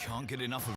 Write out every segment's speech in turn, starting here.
Can't get enough of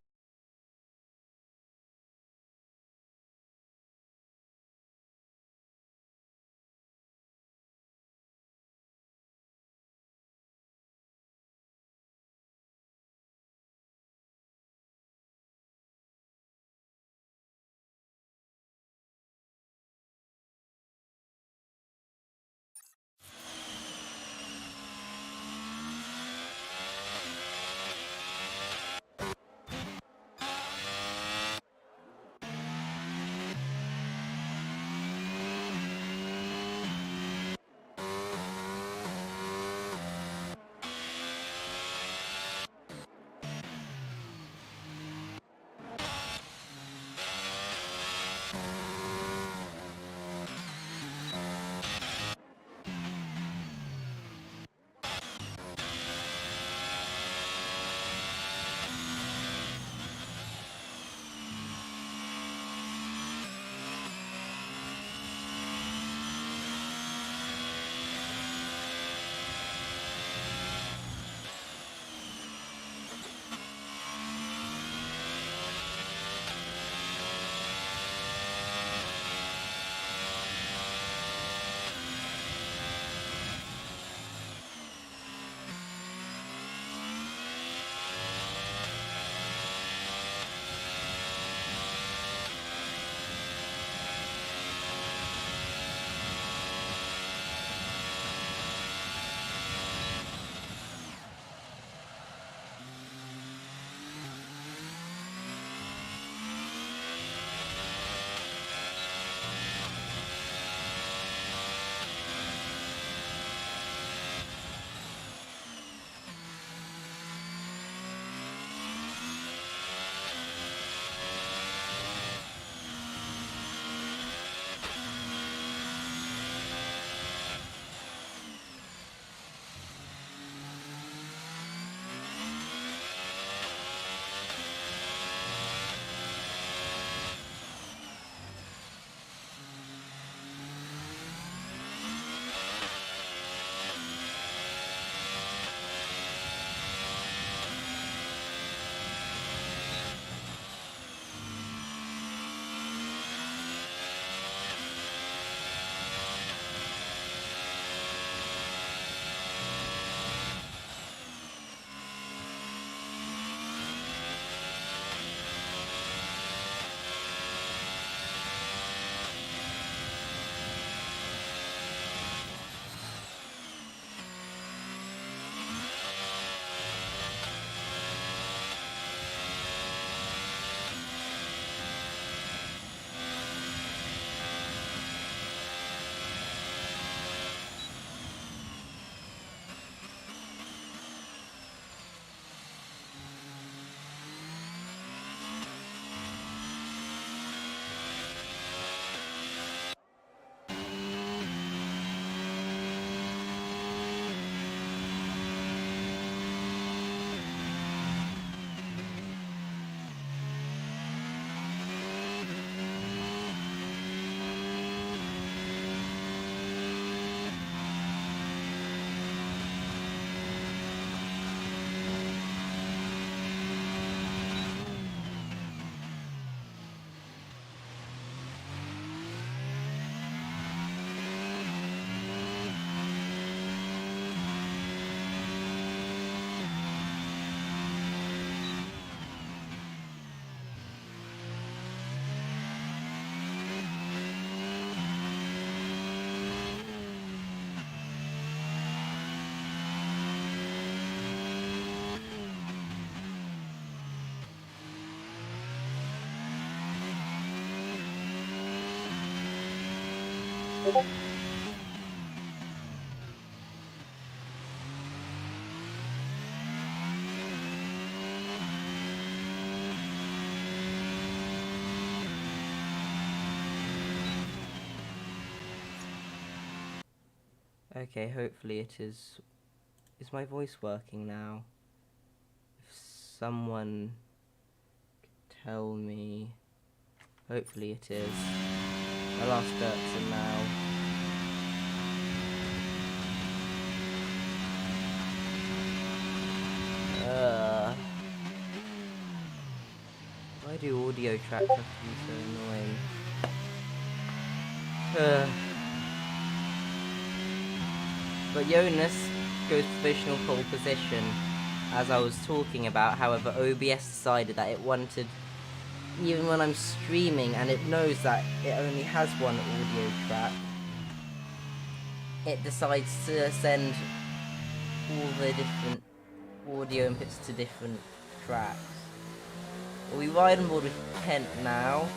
Okay, hopefully it is. Is my voice working now? If someone could tell me. Hopefully it is. My last Dirtson now. Why do audio tracks have to be so annoying? But Jonas goes provisional pole position, as I was talking about. However, OBS decided that it wanted, even when I'm streaming and it knows that it only has one audio track, it decides to send all the different audio inputs to different tracks. Well, we ride on board with Kent now.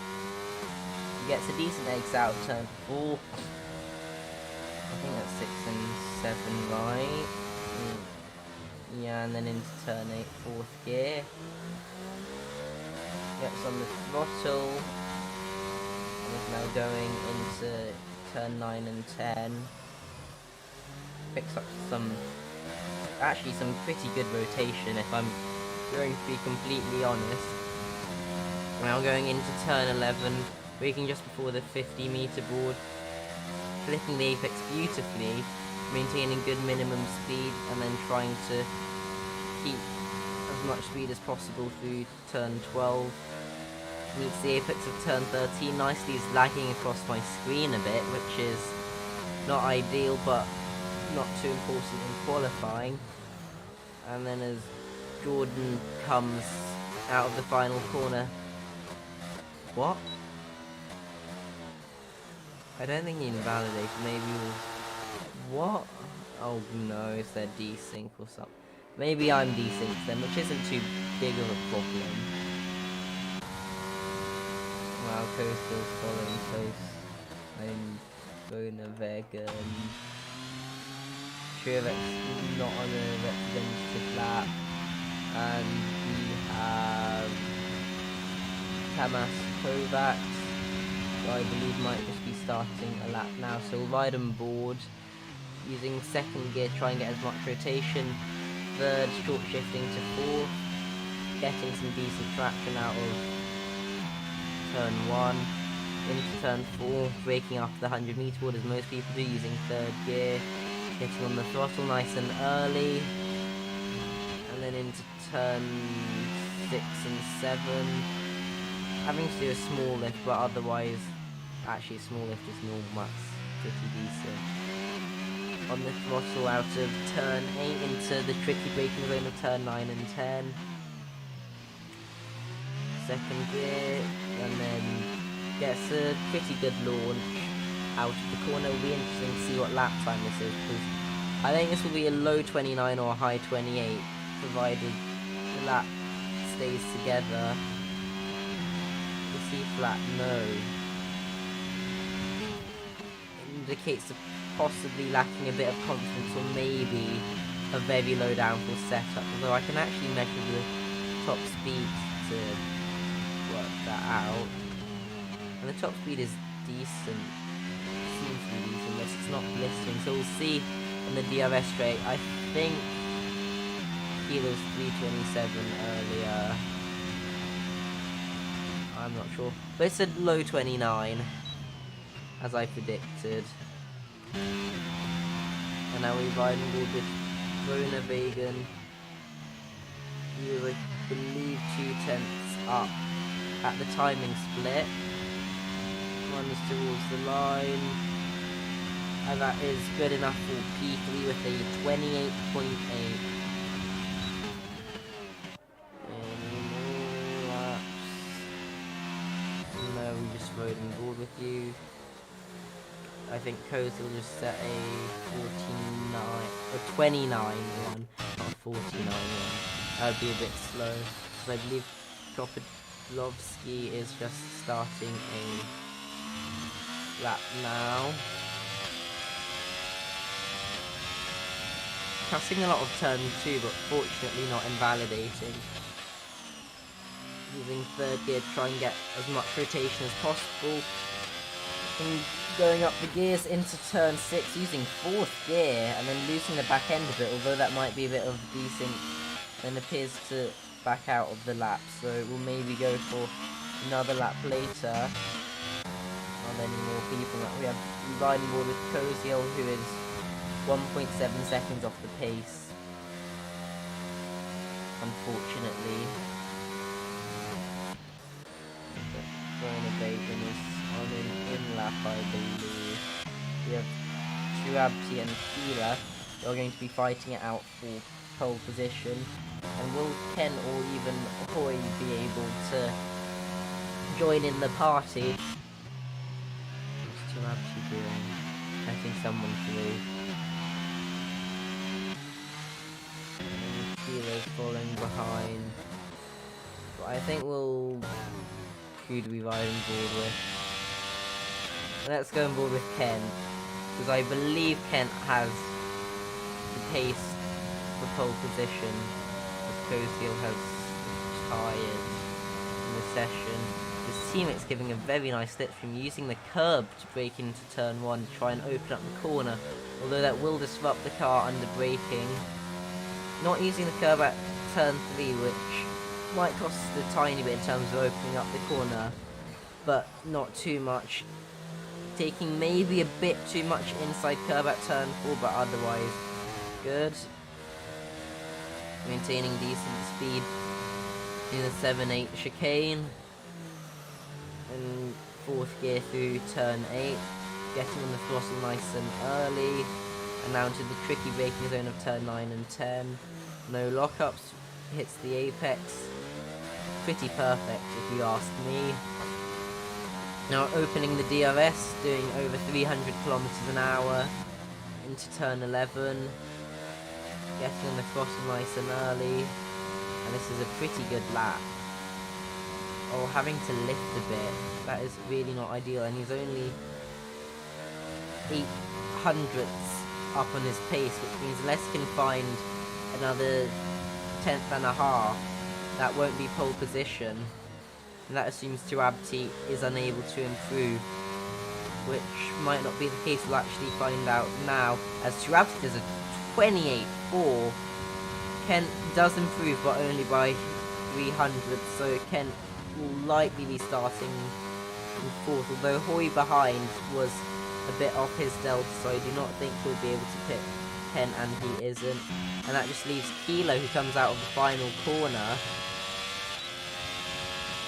He gets a decent exit out of turn 4. I think that's 6 and 7 right. Yeah, and then into turn 8, 4th gear. Gets on the throttle. And is now going into turn 9 and 10. Picks up some pretty good rotation, if I'm going to be completely honest. Now going into turn 11, braking just before the 50-meter board. Flipping the apex beautifully, maintaining good minimum speed, and then trying to keep as much speed as possible through turn 12. Meets the apex of turn 13 nicely, is lagging across my screen a bit, which is not ideal, but not too important in qualifying. And then as Jordan comes out of the final corner... What? I don't think he invalidated, maybe it was... What? Oh no, it's their desync or something. Maybe I'm desynced then, which isn't too big of a problem. Wow, Coastal's following close. I'm Bona Vegan. Trivek's not on a representative lap. And we have Tamas Kovacs, who I believe might just be starting a lap now. So we'll ride on board, using second gear, try and get as much rotation. Third, short shifting to 4, getting some decent traction out of turn 1. Into turn 4, braking after the 100-meter board as most people do, using third gear, hitting on the throttle nice and early. And then into turn 6 and 7, having to do a small lift, but otherwise, actually a small lift is normal, that's pretty decent. On the throttle out of turn 8 into the tricky braking zone of turn 9 and 10. Second gear, and then gets a pretty good launch out of the corner. It'll be interesting to see what lap time this is, because I think this will be a low 29 or a high 28, provided the lap stays together. The C flat, no. Indicates possibly lacking a bit of confidence, or maybe a very low downforce setup, although I can actually measure the top speed to work that out. And the top speed is decent, seems to be decent, unless it's not blistering, so we'll see in the DRS straight. I think he was 327 earlier, I'm not sure, but it's a low 29, as I predicted. And now we ride on board with Bona Vegan. He was, I believe, 2/10 up at the timing split. Runs towards the line. And that is good enough for P3 with a 28.8. Any more laps? No, we just rode on board with you. I think Coast will just set a 49 or 29 one, not a 49 one. That would be a bit slow, because I believe Kopidlovsky is just starting a lap now. Pressing a lot of turn 2, but fortunately not invalidating. Using third gear to try and get as much rotation as possible. And going up the gears into turn 6 using fourth gear and then losing the back end a bit, although that might be a bit of desync, then appears to back out of the lap, so we'll maybe go for another lap later. Not any more people. We have riding board with Quyll, who is 1.7 seconds off the pace, unfortunately. Bacon is on an in-lap, I believe. We have Ero and Quyll who are going to be fighting it out for pole position. And will Ken or even Hoy be able to join in the party? What's Ero doing? Letting someone through. And Quyll's following behind. But I think we'll... Who do we ride on board with? Let's go on board with Ken, because I believe Kent has the pace for pole position, as Quyll has retired in the session. His teammate's giving a very nice slip from using the curb to brake into turn 1 to try and open up the corner, although that will disrupt the car under braking. Not using the curb at turn 3, which might cost a tiny bit in terms of opening up the corner, but not too much. Taking maybe a bit too much inside curb at turn 4, but otherwise good. Maintaining decent speed in the 7-8 chicane. And fourth gear through turn 8. Getting on the throttle nice and early. And now into the tricky braking zone of turn 9 and 10. No lockups. Hits the apex. Pretty perfect if you ask me. Now opening the DRS, doing over 300 kilometers an hour into turn 11. Getting on the throttle nice and early. And this is a pretty good lap. Oh, having to lift a bit. That is really not ideal. And he's only 800ths up on his pace, which means unless he can find another 10th and a half, that won't be pole position. And that assumes Ero is unable to improve, which might not be the case. We'll actually find out now, as Ero does a 28.4. Kent does improve, but only by 300ths, so Kent will likely be starting in 4th, although Hoy behind was a bit off his delta, so I do not think he'll be able to pick Kent, and he isn't. And that just leaves Quyll, who comes out of the final corner.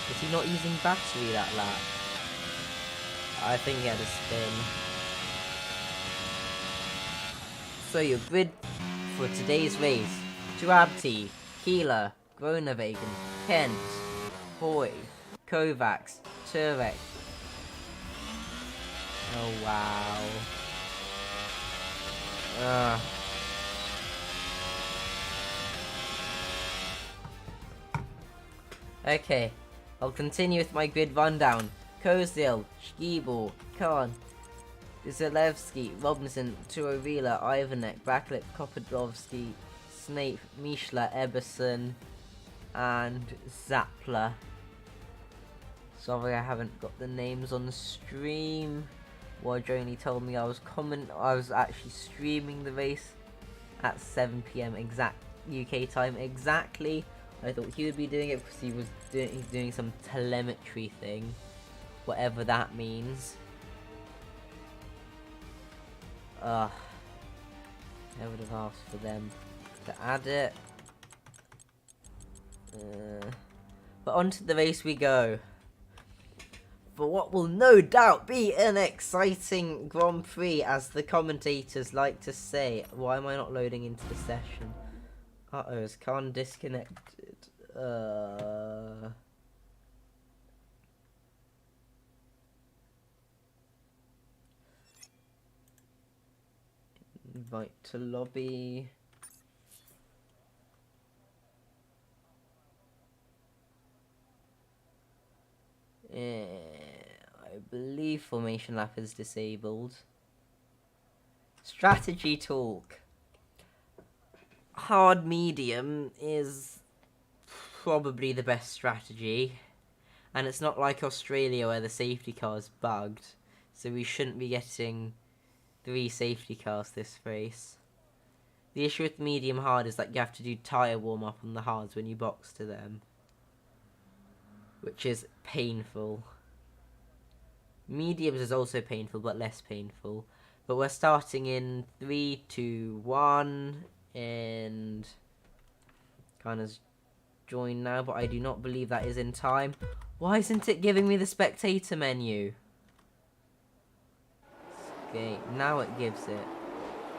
Is he not using battery that lap? I think he had a spin. So your grid for today's race: Ero, Quyll, Groenewegen, Kent, Hoy, Kovacs, Turek. Oh wow. Okay, I'll continue with my grid rundown. Kozil, Schgiebel, Khan, Zalewski, Robinson, Turorila, Ivanek, Baklip, Kopodlovsky, Snape, Mishla, Eberson, and Zappler. Sorry I haven't got the names on the stream. Wardroni told me I was actually streaming the race at 7 PM exact UK time exactly. I thought he would be doing it because he's doing some telemetry thing, whatever that means. I would have asked for them to add it. But onto the race we go. For what will no doubt be an exciting Grand Prix, as the commentators like to say. Why am I not loading into the session? Uh-oh, is Khan disconnected? Invite to lobby. I believe formation lap is disabled. Strategy talk. hard medium is probably the best strategy. And it's not like Australia where the safety car is bugged. So we shouldn't be getting 3 safety cars this race. The issue with medium hard is that you have to do tyre warm up on the hards when you box to them, which is painful. Mediums is also painful, but less painful. But we're starting in 3, 2, 1, and kind of join now, but I do not believe that is in time. Why isn't it giving me the spectator menu? Okay, now it gives it.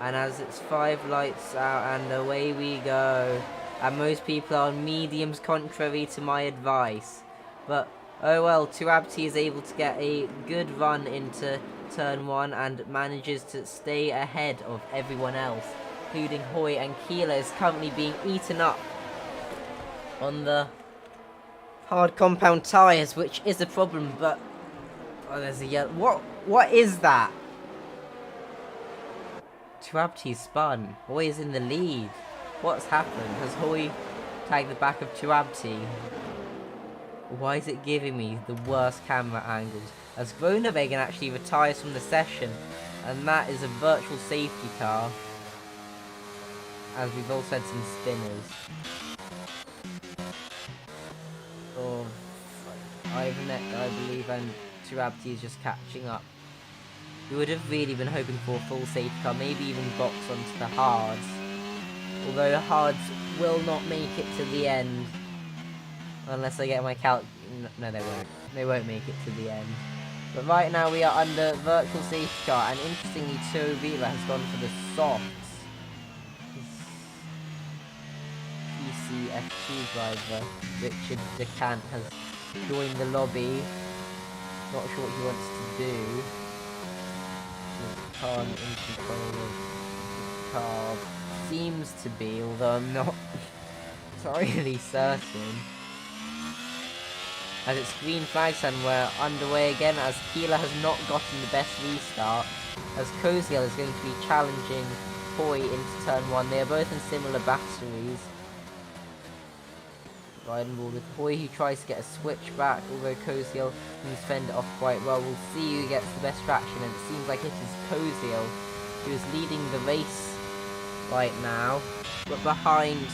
And as it's 5 lights out and away we go. And most people are on mediums contrary to my advice. But oh well, Tuabti is able to get a good run into turn 1 and manages to stay ahead of everyone else, including Hoy, and Quyll is currently being eaten up on the hard compound tyres, which is a problem, but oh, there's a yellow. What is that? Tuabti spun. Hoy is in the lead. What's happened? Has Hoy tagged the back of Tuabti? Why is it giving me the worst camera angles? As Groenewegen actually retires from the session, and that is a virtual safety car. As we've also had some spinners. Oh, Ivanek, I believe, and Tuabti is just catching up. We would have really been hoping for a full safety car, maybe even box onto the hards. Although the hards will not make it to the end. Unless I get my no, they won't. They won't make it to the end. But right now we are under virtual safety car, and interestingly, Ero has gone for the softs. Pc F3 driver, Richard DeCant, has joined the lobby. Not sure what he wants to do. Car in control of the car seems to be, although I'm not entirely certain. As it's green flags and we're underway again, as Quyll has not gotten the best restart, as Koziel is going to be challenging Hoy into turn 1. They are both in similar batteries. Riding ball with Hoy, who tries to get a switch back, although Koziel can fend it off quite well. We'll see who gets the best traction, and it seems like it is Koziel who is leading the race right now. But behind,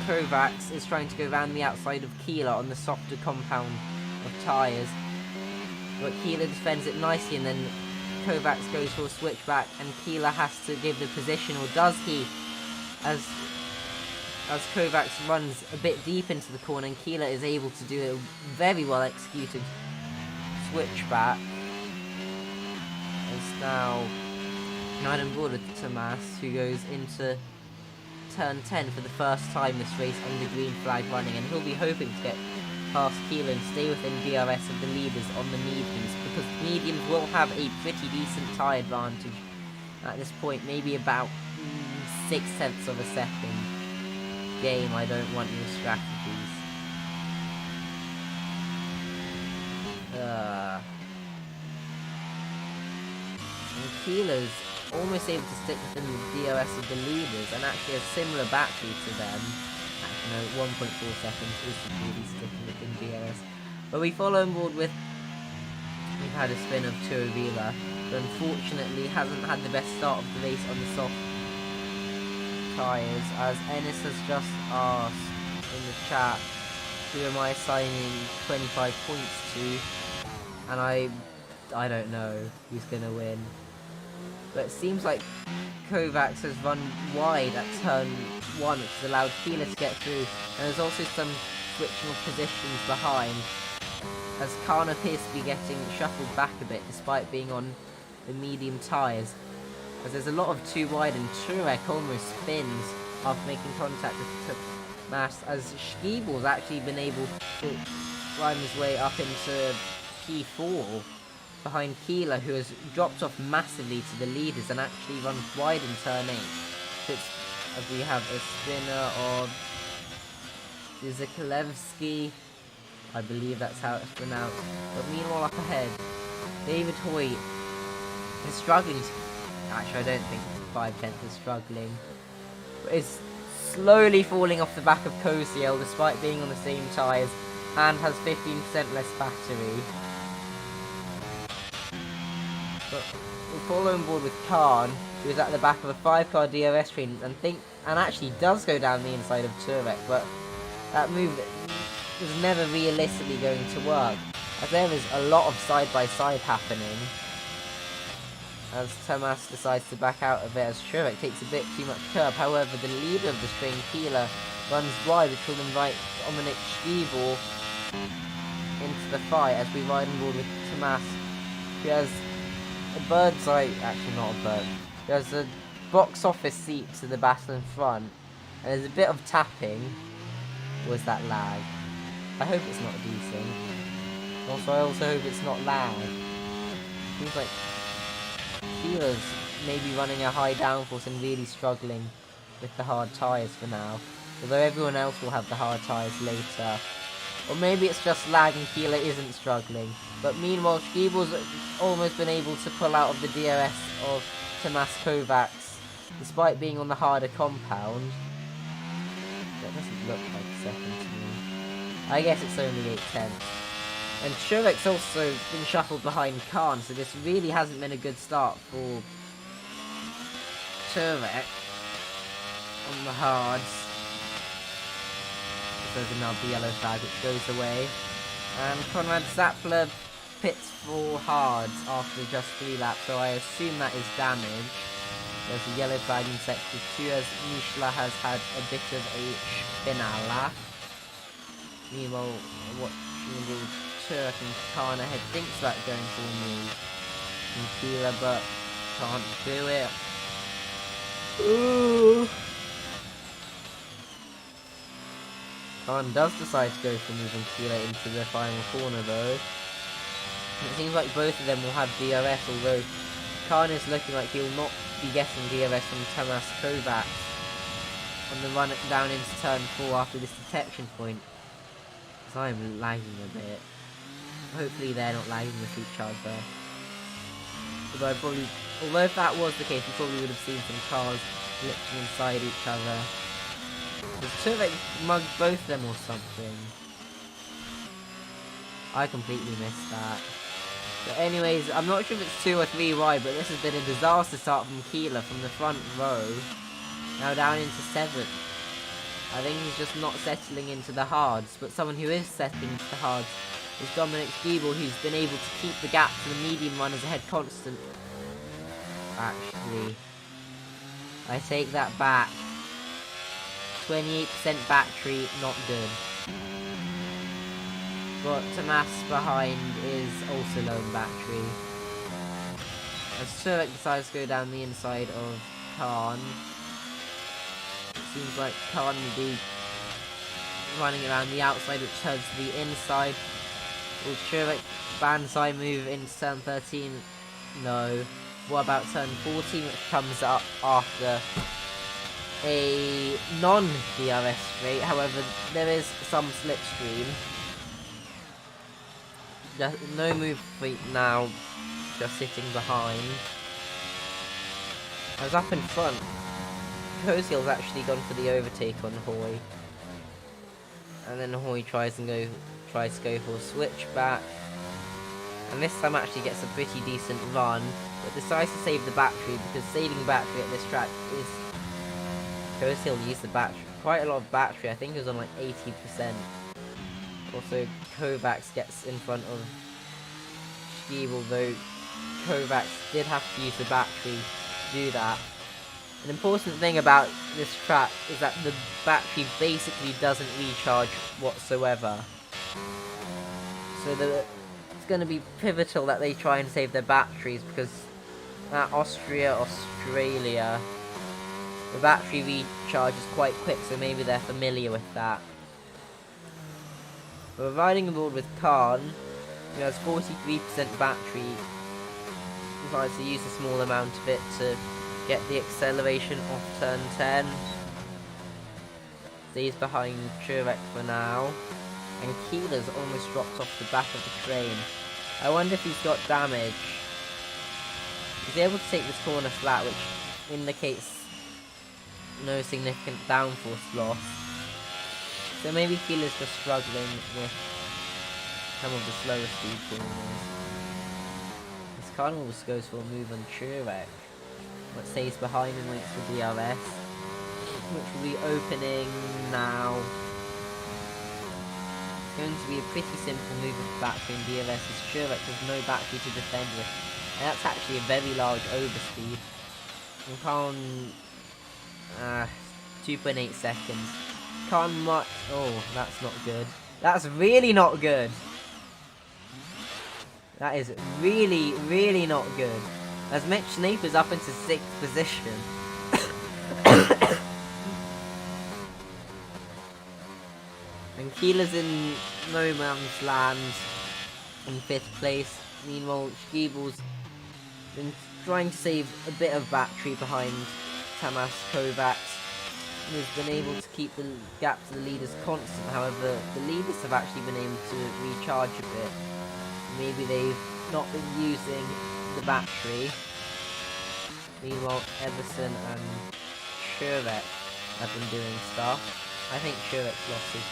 Kovacs is trying to go around the outside of Quyll on the softer compound of tyres. But Quyll defends it nicely, and then Kovacs goes for a switchback, and Quyll has to give the position, or does he? As Kovacs runs a bit deep into the corner, and Quyll is able to do a very well executed switchback. It's now night and board with Tomas, who goes into turn 10 for the first time this race under green flag running, and he'll be hoping to get past Quyll and stay within DRS of the leaders on the mediums, because the mediums will have a pretty decent tyre advantage at this point, maybe about 0.6 of a second. Game, I don't want your strategies. And Quyll is almost able to stick within the DRS of the leaders, and actually a similar battery to them. Actually, no, 1.4 seconds is really sticking within DRS. But we follow on board with, we've had a spin of Ero, but unfortunately hasn't had the best start of the race on the soft tyres, as Ennis has just asked in the chat, who am I assigning 25 points to, and I don't know who's gonna win. But it seems like Kovacs has run wide at turn 1, which has allowed Quyll to get through, and there's also some switching of positions behind, as Khan appears to be getting shuffled back a bit despite being on the medium tyres. As there's a lot of too wide, and Truex almost spins after making contact with Tomas, as Schiebel's actually been able to climb his way up into P4 behind Quyll, who has dropped off massively to the leaders and actually runs wide in turn 8. So it's, as we have a spinner of Zizikalevsky, I believe that's how it's pronounced. But meanwhile up ahead, David Hoy is struggling to... Actually, I don't think 5/10 is struggling. But it's slowly falling off the back of Quyll despite being on the same tyres and has 15% less battery. But we'll follow on board with Khan, who is at the back of a 5-car DRS train and actually does go down the inside of Turek, but that move was never realistically going to work, as there is a lot of side-by-side happening. As Tomas decides to back out of it as Turek takes a bit too much curb. However, the leader of the string, Quyll, runs wide, which will invite Dominic Stiebel into the fight as we ride on board with Tomas, who has a bird's eye, actually not a bird, who has a box office seat to the battle in front, and there's a bit of tapping. Was that lag? I hope it's not decent. Also, I also hope it's not lag. Seems like Quyll's maybe running a high downforce and really struggling with the hard tyres for now, although everyone else will have the hard tyres later. Or maybe it's just lag and Quyll isn't struggling. But meanwhile, Stiebel's almost been able to pull out of the DRS of Tomas Kovacs, despite being on the harder compound. That doesn't look like a second to me. I guess it's only 8/10. And Turek's also been shuffled behind Khan, so this really hasn't been a good start for Turek on the hards. There's another yellow flag which goes away. And Konrad Zappler pits for hards after just 3 laps, so I assume that is damage. There's a yellow flag in sector 2 as Mishla has had a bit of a spinner lap. Meanwhile, watching Turek and Khan ahead thinks about going for a move from Quyll, but can't do it. Ooh. Khan does decide to go for moving Quyll into the final corner though. It seems like both of them will have DRS, although Khan is looking like he'll not be getting DRS from Tomas Kovacs on the run down into turn 4 after this detection point. Because I'm lagging a bit. Hopefully they're not lagging with each other. Although if that was the case, we probably would have seen some cars lifting inside each other. Does Turek mug both of them or something? I completely missed that. But anyways, I'm not sure if it's 2 or 3 wide, but this has been a disaster start from Quyll from the front row. Now down into 7th. I think he's just not settling into the hards, but someone who is settling into the hards is Dominic Stiebel, who's been able to keep the gap to the medium runners ahead constant. Actually, I take that back. 28% battery, not good. But Tomas behind is also low in battery. As Turek decides to go down the inside of Khan. It seems like Khan will be running around the outside, which turns to the inside. Will Turek banzai move into turn 13? No. What about turn 14, which comes up after a non-DRS straight? However, there is some slipstream. No move feet now, just sitting behind. I was up in front. Kozil's actually gone for the overtake on Hoy. And then Hoy tries to go for a switchback. And this time actually gets a pretty decent run, but decides to save the battery, because saving battery at this track is... Kozil used the battery, quite a lot of battery, I think it was on like 80%. Also, Kovacs gets in front of Stiebel, though Kovacs did have to use the battery to do that. An important thing about this track is that the battery basically doesn't recharge whatsoever. So it's going to be pivotal that they try and save their batteries, because at Australia, the battery recharge is quite quick, so maybe they're familiar with that. We're riding aboard with Khan, who has 43% battery. Decides to use a small amount of it to get the acceleration off turn 10. Stays behind Turek for now. And Quyll's almost dropped off the back of the train. I wonder if he's got damage. He's able to take this corner flat, which indicates no significant downforce loss. So maybe Quyll is just struggling with some of the slower speed corners. This car almost goes for a move on Truex, but stays behind and waits for DRS, which will be opening now. It's going to be a pretty simple move of battery and DRS as Truex has no battery to defend with, and that's actually a very large overspeed. And Khan 2.8 seconds. Can't much. Oh, that's not good. That's really not good. That is really, really not good. As Mitch Snaper's up into 6th position. And Keeler's in no man's land in 5th place. Meanwhile, Skeeble's been trying to save a bit of battery behind Tamas Kovacs, who has been able to keep the gap to the leaders constant. However, the leaders have actually been able to recharge a bit. Maybe they've not been using the battery. Meanwhile, Everson and Truex have been doing stuff. I think Truex lost his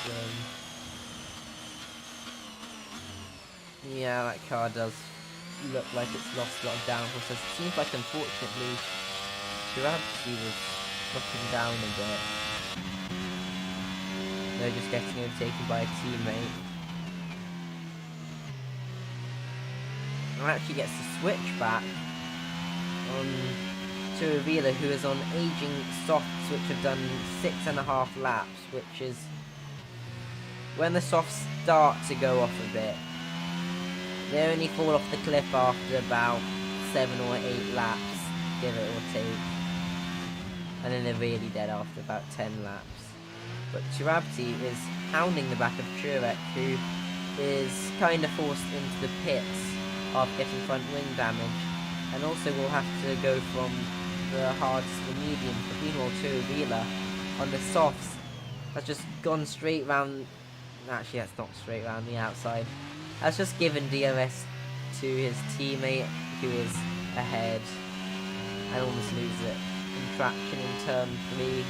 win. Yeah, that car does look like it's lost a lot of downforce. It seems like, unfortunately, Truex was dropping down a bit. They're just getting overtaken by a teammate. And actually gets to switch back on to Avila, who is on aging softs, which have done 6.5 laps, which is when the softs start to go off a bit. They only fall off the cliff after about 7 or 8 laps, give it or take. And then they're really dead after about 10 laps. But Tirabti is hounding the back of Truex, who is kind of forced into the pits after getting front wing damage, and also will have to go from the hard to the medium. But meanwhile, Avila on the softs has just gone straight round. Actually, that's not straight round the outside. Has just given DRS to his teammate, who is ahead, and almost loses it in traction in turn 3.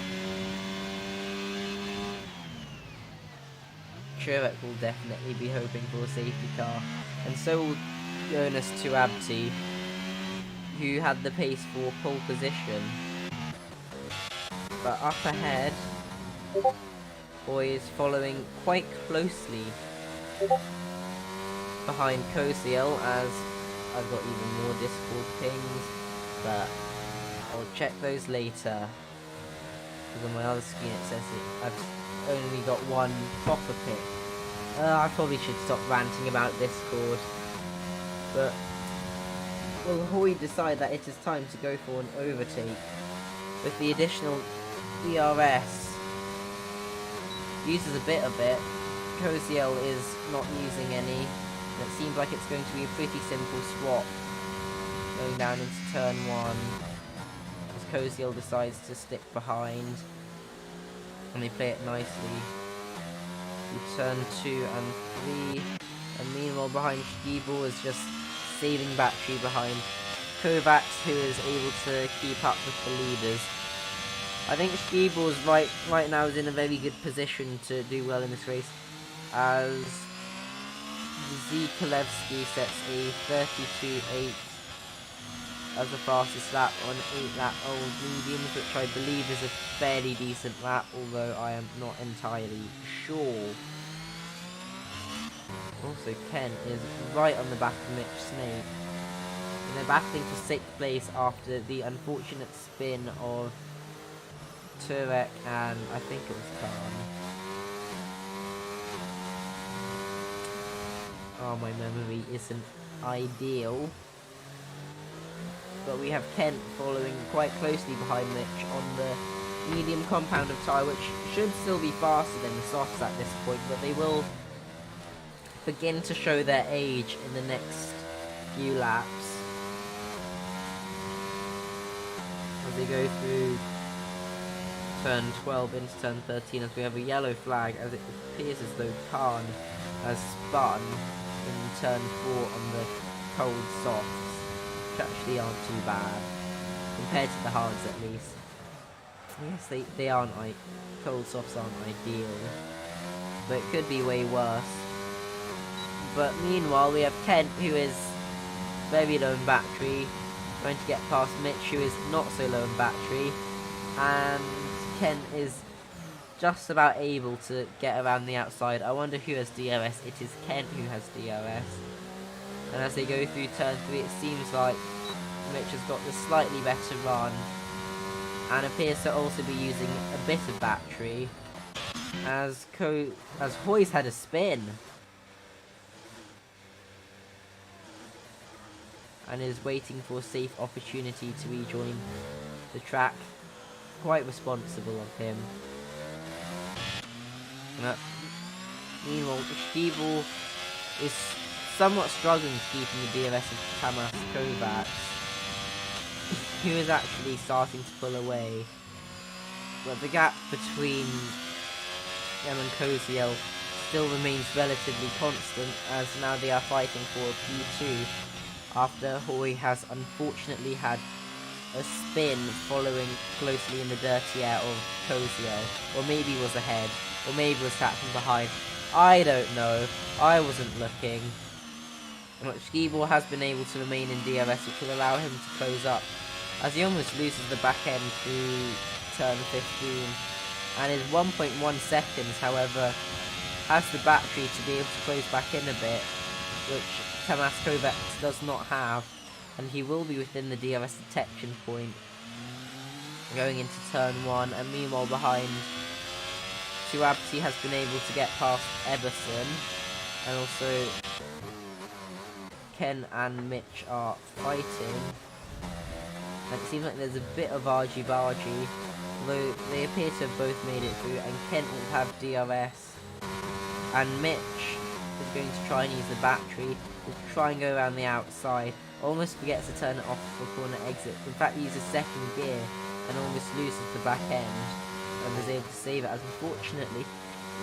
Truex will definitely be hoping for a safety car, and so will Jonas Tirabti, who had the pace for pole position. But up ahead, Boy is following quite closely behind Kosiel, as I've got even more Discord pings, but I'll check those later. Because on my other screen it says that I've only got one proper pick. I probably should stop ranting about Discord. But will Hoy decide that it is time to go for an overtake? With the additional ERS, uses a bit of it. Kosiel is not using any. It seems like it's going to be a pretty simple swap going down into turn 1. As Kosiel decides to stick behind, and they play it nicely. Turn 2 and 3, and meanwhile behind Skeeble is just saving battery behind Kovacs, who is able to keep up with the leaders. I think Skeeble is right now is in a very good position to do well in this race, as Zikolevsky sets a 32.8 as the fastest lap on 8-lap old mediums, which I believe is a fairly decent lap, although I am not entirely sure. Also, Ken is right on the back of Mitch Snake, and they're battling for 6th place after the unfortunate spin of Turek and I think it was Khan. Oh, my memory isn't ideal. But we have Kent following quite closely behind Mitch on the medium compound of tyre, which should still be faster than the softs at this point, but they will begin to show their age in the next few laps as they go through turn 12 into turn 13, as we have a yellow flag, as it appears as though Khan has spun in turn 4 on the cold softs, which actually aren't too bad compared to the hards at least. Yes, they aren't like cold softs aren't ideal, but it could be way worse. But meanwhile, we have Kent, who is very low in battery, trying to get past Mitch, who is not so low in battery, and Kent is just about able to get around the outside. I wonder who has DRS. It is Kent who has DRS. And as they go through turn 3, it seems like Mitch has got the slightly better run, and appears to also be using a bit of battery, as Hoy's had a spin and is waiting for a safe opportunity to rejoin the track. Quite responsible of him. Meanwhile, Quyll is somewhat struggling to keep in the DRS of Pavlakovic, who is actually starting to pull away. But the gap between them and Quyll still remains relatively constant, as now they are fighting for a P2 after Hoy has unfortunately had a spin following closely in the dirty air of Quyll, or maybe was ahead, or maybe was trapped from behind. I don't know. I wasn't looking. But Quyll has been able to remain in DRS, which will allow him to close up, as he almost loses the back end through turn 15, and is 1.1 seconds, however, has the battery to be able to close back in a bit, which Pavlakovic does not have, and he will be within the DRS detection point going into turn 1, and meanwhile behind, Tuabti has been able to get past Eberson, and also Ken and Mitch are fighting, and it seems like there's a bit of argy-bargy, although they appear to have both made it through, and Kent will have DRS, and Mitch is going to try and use the battery, will try and go around the outside, almost forgets to turn it off for corner exit, in fact uses second gear, and almost loses the back end, and was able to save it, as unfortunately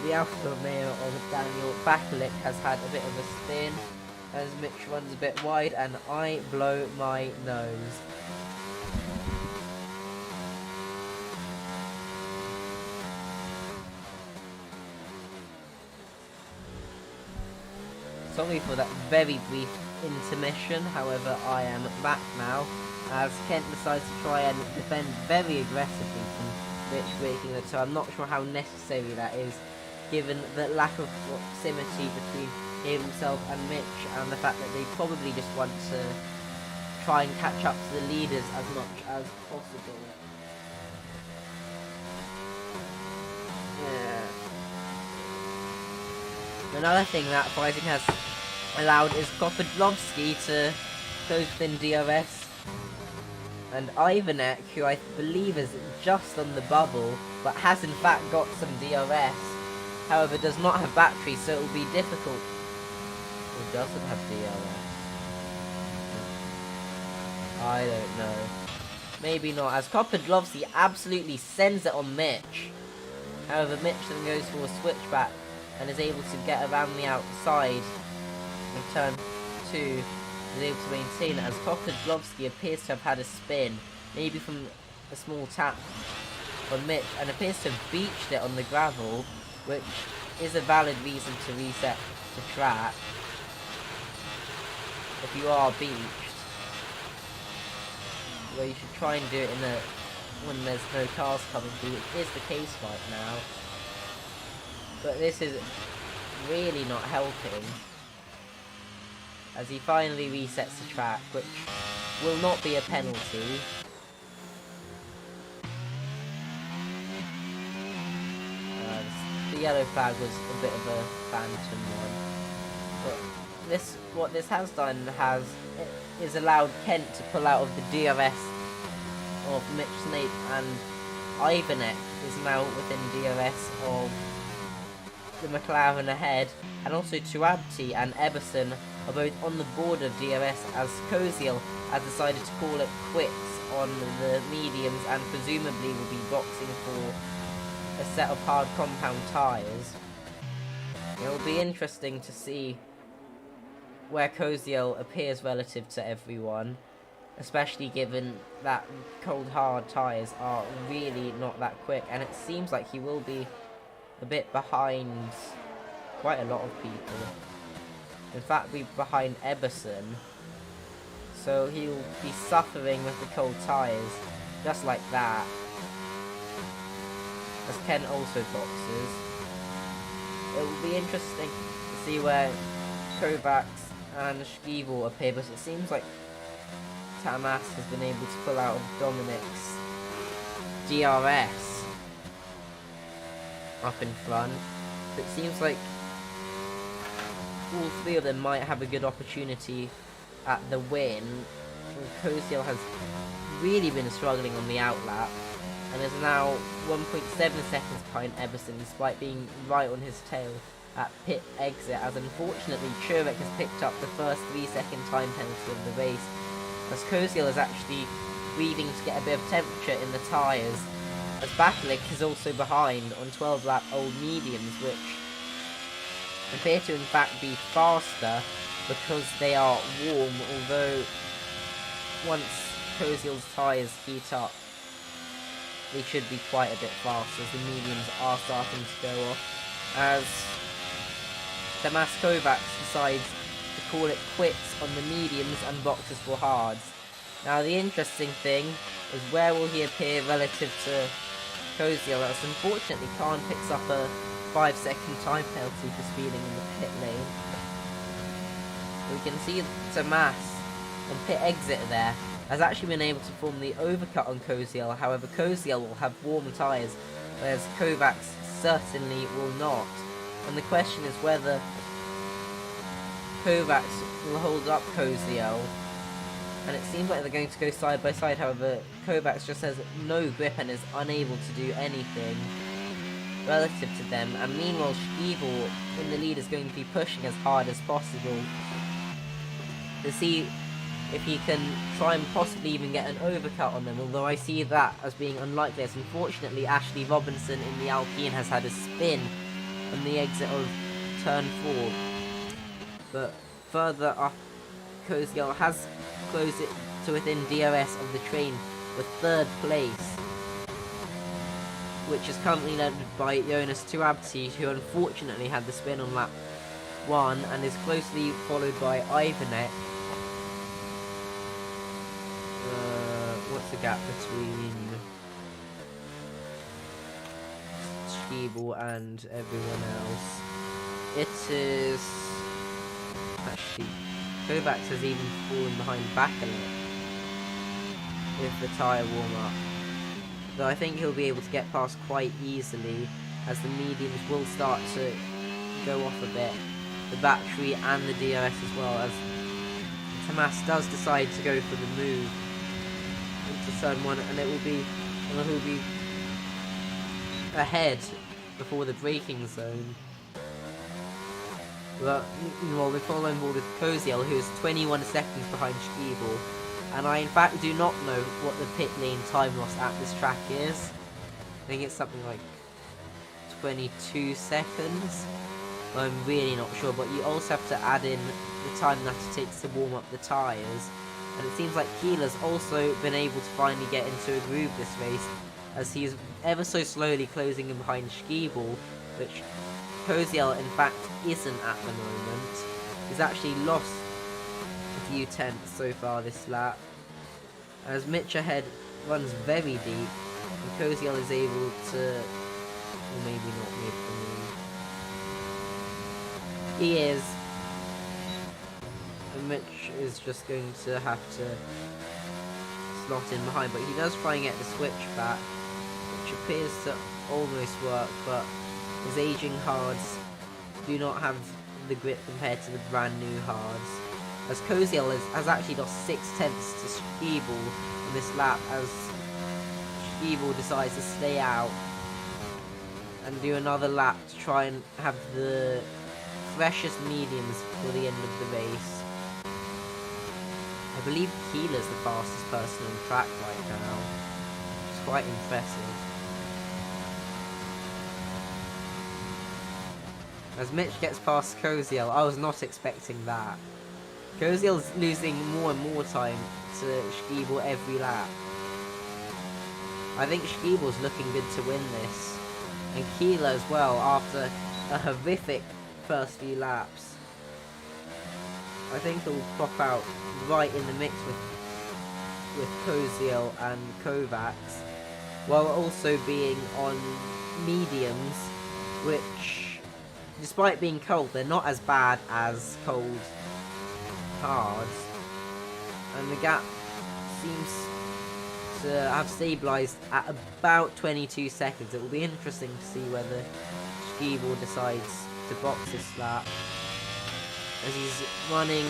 the Alpha Romeo of Daniel Pavlakovic has had a bit of a spin, as Mitch runs a bit wide, and I blow my nose. Sorry for that very brief intermission, however I am back now, as Kent decides to try and defend very aggressively from Mitch breaking the toe. I'm not sure how necessary that is, given the lack of proximity between himself and Mitch, and the fact that they probably just want to try and catch up to the leaders as much as possible. Yeah. Another thing that fighting has allowed is Pavlakovic to close within DRS, and Ivanek, who I believe is just on the bubble, but has in fact got some DRS, however does not have battery, so it will be difficult. Or doesn't have DRS? I don't know. Maybe not, as Pavlakovic absolutely sends it on Mitch. However, Mitch then goes for a switchback and is able to get around the outside in turn 2, is able to maintain it, as Pavlakovic appears to have had a spin, maybe from a small tap from Mitch, and appears to have beached it on the gravel, which is a valid reason to reset the track if you are beached. Well, you should try and do it in when there's no cars coming through, which is the case right now. But this is really not helping, as he finally resets the track, which will not be a penalty. The yellow flag was a bit of a phantom one. But what this has done is allowed Kent to pull out of the DRS of Mitch Snape, and Ivanek is now within DRS of the McLaren ahead, and also Tuabti and Eberson are both on the border of DRS, as Quyll has decided to call it quits on the mediums and presumably will be boxing for a set of hard compound tyres. It will be interesting to see where Quyll appears relative to everyone, especially given that cold hard tyres are really not that quick, and it seems like he will be a bit behind quite a lot of people. In fact, be behind Eberson, so he'll be suffering with the cold tyres, just like that, as Ken also boxes. It will be interesting to see where Kovacs and Schiebel appear, but it seems like Tamas has been able to pull out of Dominic's DRS up in front. So it seems like all three of them might have a good opportunity at the win. Koziel has really been struggling on the outlap and is now 1.7 seconds behind Eberson, despite being right on his tail at pit exit, as unfortunately Churek has picked up the first 3-second time penalty of the race, as Koziel is actually breathing to get a bit of temperature in the tyres, as Batalik is also behind on 12 lap old mediums, which appear to in fact be faster because they are warm, although once Koziel's tyres heat up they should be quite a bit faster, as the mediums are starting to go off, as Tamas Kovacs decides to call it quits on the mediums and boxes for hards. Now the interesting thing is where will he appear relative to Koziel, as unfortunately Khan picks up a 5-second time penalty for speeding in the pit lane. We can see Tamas on pit exit there has actually been able to form the overcut on Koziel. However, Koziel will have warm tyres, whereas Kovacs certainly will not. And the question is whether Kovacs will hold up Koziel. And it seems like they're going to go side by side. However, Kovacs just has no grip and is unable to do anything relative to them. And meanwhile, Schiebel in the lead is going to be pushing as hard as possible to see if he can try and possibly even get an overcut on them, although I see that as being unlikely, as unfortunately Ashley Robinson in the Alpine has had a spin on the exit of turn 4. But further up, Koziel has closed it to within DRS of the train for 3rd place, which is currently led by Jonas Tuabti, who unfortunately had the spin on lap 1, and is closely followed by Ivanek. What's the gap between Schiebel and everyone else? It is actually Kovacs has even fallen behind Bakalik with the tyre warm up, though I think he'll be able to get past quite easily, as the mediums will start to go off a bit, the battery and the DRS as well, as Tamas does decide to go for the move into turn 1, and he'll be ahead before the braking zone. But meanwhile, we're following board with Koziel, who is 21 seconds behind Schiebel, and I in fact do not know what the pit lane time loss at this track is. I think it's something like 22 seconds. I'm really not sure, but you also have to add in the time that it takes to warm up the tyres. And it seems like Quyll has also been able to finally get into a groove this race, as he is ever so slowly closing in behind Schiebel, which Koziel in fact isn't at the moment. He's actually lost a few tenths so far this lap, as Mitch ahead runs very deep, and Koziel is able to, or maybe not, make the move. He is. And Mitch is just going to have to slot in behind, but he does try and get the switch back, which appears to almost work, but his aging hards do not have the grip compared to the brand new hards, as Koziel has actually lost 6 tenths to Schiebel in this lap, as Schiebel decides to stay out and do another lap to try and have the freshest mediums for the end of the race. I believe Quyll is the fastest person on track right now, which is quite impressive. As Mitch gets past Koziel, I was not expecting that. Koziel's losing more and more time to Quyll every lap. I think Quyll's looking good to win this. And Quyll as well, after a horrific first few laps. I think he'll pop out right in the mix with Quyll and Kovacs, while also being on mediums, which, despite being cold, they're not as bad as cold hards. And the gap seems to have stabilised at about 22 seconds. It will be interesting to see whether Quyll decides to box this lap, as he's running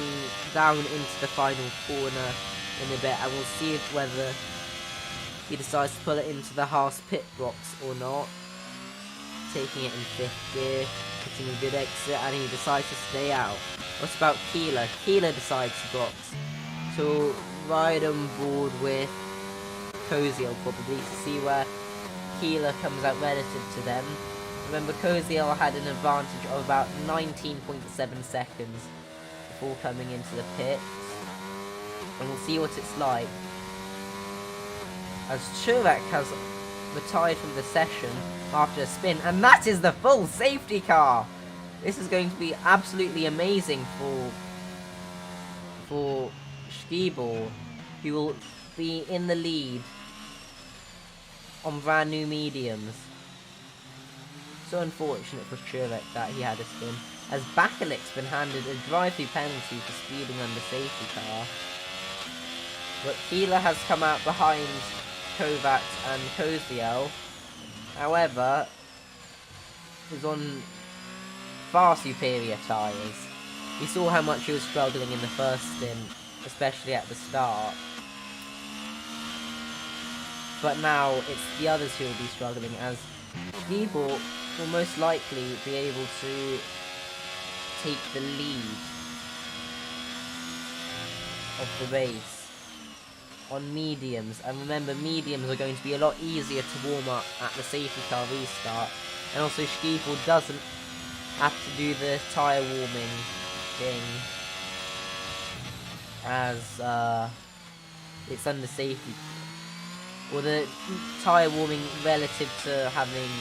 down into the final corner in a bit, and we'll see whether he decides to pull it into the Haas pit box or not. Taking it in 5th gear, hitting a good exit, and he decides to stay out. What about Quyll? Quyll decides to box. So ride on board with Quyll probably to see where Quyll comes out relative to them. Remember, Quyll had an advantage of about 19.7 seconds before coming into the pits. And we'll see what it's like, as Kovac has retired from the session after a spin, and that is the full safety car! This is going to be absolutely amazing for Quyll, who will be in the lead on brand new mediums. So unfortunate for Kovac that he had a spin, as Bakelic's been handed a drive-through penalty for speeding under safety car. But Quyll has come out behind Kovac and Quyll, however, is on far superior tyres. We saw how much he was struggling in the first stint, especially at the start. But now it's the others who will be struggling, as Quyll will most likely be able to take the lead of the race on mediums. And remember, mediums are going to be a lot easier to warm up at the safety car restart, and also Quyll doesn't have to do the tyre warming thing, as it's under safety, or the tyre warming relative to having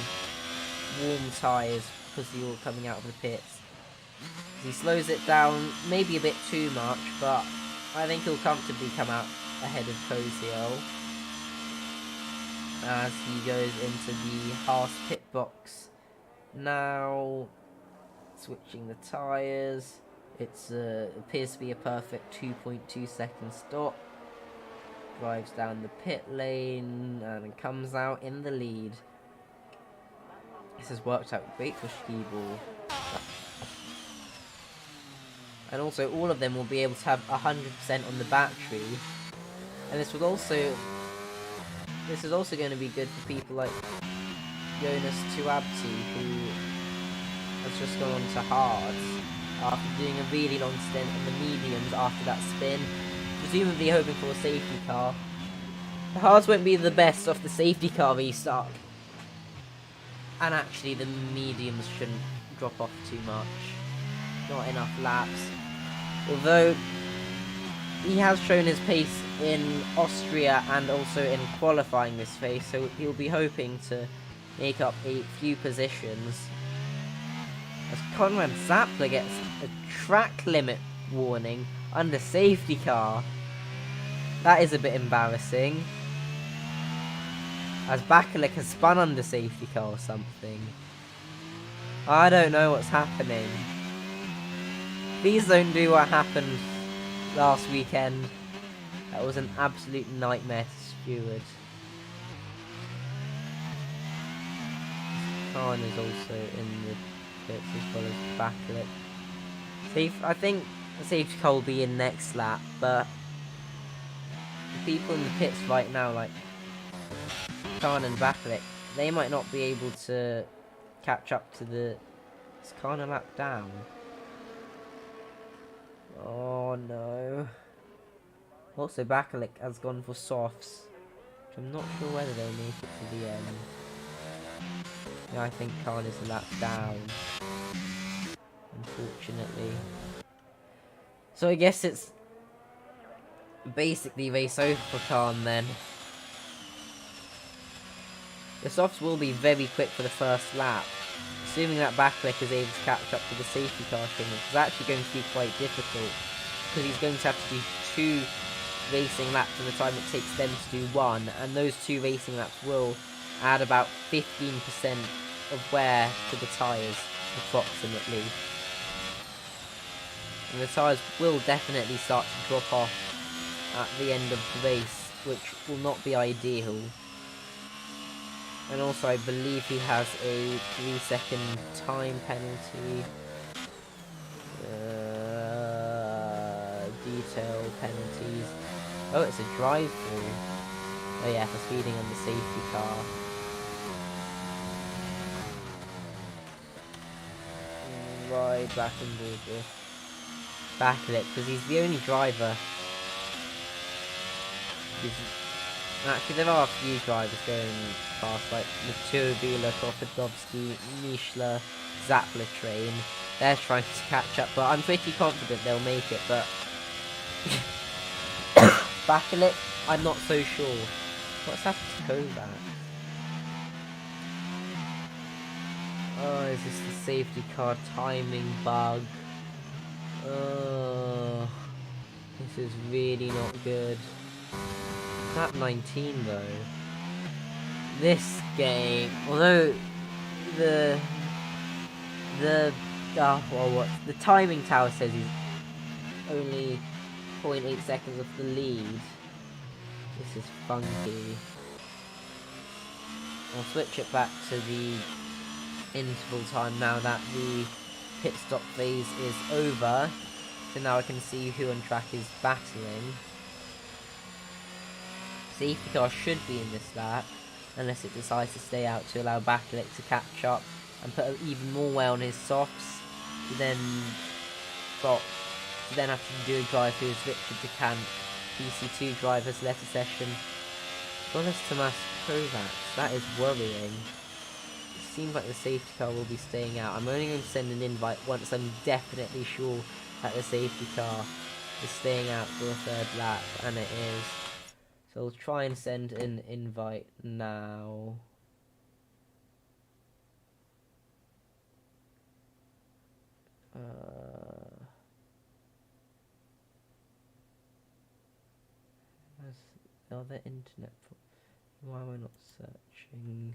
warm tyres because you're coming out of the pits. He slows it down maybe a bit too much, but I think he'll comfortably come out ahead of Quyll as he goes into the Haas pit box. Now, switching the tyres, it's appears to be a perfect 2.2 second stop. Drives down the pit lane and comes out in the lead. This has worked out great for Quyll. And also, all of them will be able to have 100% on the battery. And this is also going to be good for people like Jonas Tuabti, who has just gone on to hards after doing a really long stint on the mediums after that spin, presumably hoping for a safety car. The hards won't be the best off the safety car restart, and actually the mediums shouldn't drop off too much. Not enough laps. Although he has shown his pace in Austria and also in qualifying this race, so he'll be hoping to make up a few positions. As Konrad Zappler gets a track limit warning under safety car. That is a bit embarrassing, as Bakelik has spun under safety car or something. I don't know what's happening. Please don't do what happened last weekend. That was an absolute nightmare to steward. Khan is also in the pits as well as Bakelik. I think the safety car will be in next lap, but the people in the pits right now, like Khan and Bakelik, they might not be able to catch up to the... Is Khan a lap down? Oh no. Also, Bakelik has gone for softs, which I'm not sure whether they'll make it to the end. Yeah, I think Khan is a lap down, unfortunately. So I guess it's basically race over Khan then. The softs will be very quick for the first lap. Assuming that Pavlakovic is able to catch up to the safety car thing, which is actually going to be quite difficult. Because he's going to have to do 2 racing laps in the time it takes them to do 1. And those 2 racing laps will add about 15% of wear to the tyres, approximately. And the tyres will definitely start to drop off at the end of the race, which will not be ideal. And also I believe he has a 3-second time penalty. Detail penalties. Oh, it's a drive-through. Oh yeah, for speeding on the safety car. Right, back in board. Pavlakovic, because he's the only driver. Actually, there are a few drivers going past, like Maturabila, Kropotkovsky, Mishla, Zappler train. They're trying to catch up, but I'm pretty confident they'll make it, but Pavlakovic, I'm not so sure. What's happened to Kovac? Oh, is this the safety car timing bug? Oh, this is really not good. Lap 19 though. This game, although the timing tower says he's only 0.8 seconds off the lead. This is funky. I'll switch it back to the interval time now that the pit stop phase is over. So now I can see who on track is battling. Safety car should be in this lap, unless it decides to stay out to allow Pavlakovic to catch up and put even more wear on his softs. To then have to do a drive through as Richard DeCant, PC2 drivers left a session. As well as Tomas Kovacs, that is worrying. It seems like the safety car will be staying out. I'm only going to send an invite once I'm definitely sure that the safety car is staying out for a 3rd lap, and it is. So I'll try and send an invite now. Are there internet? Why am I not searching?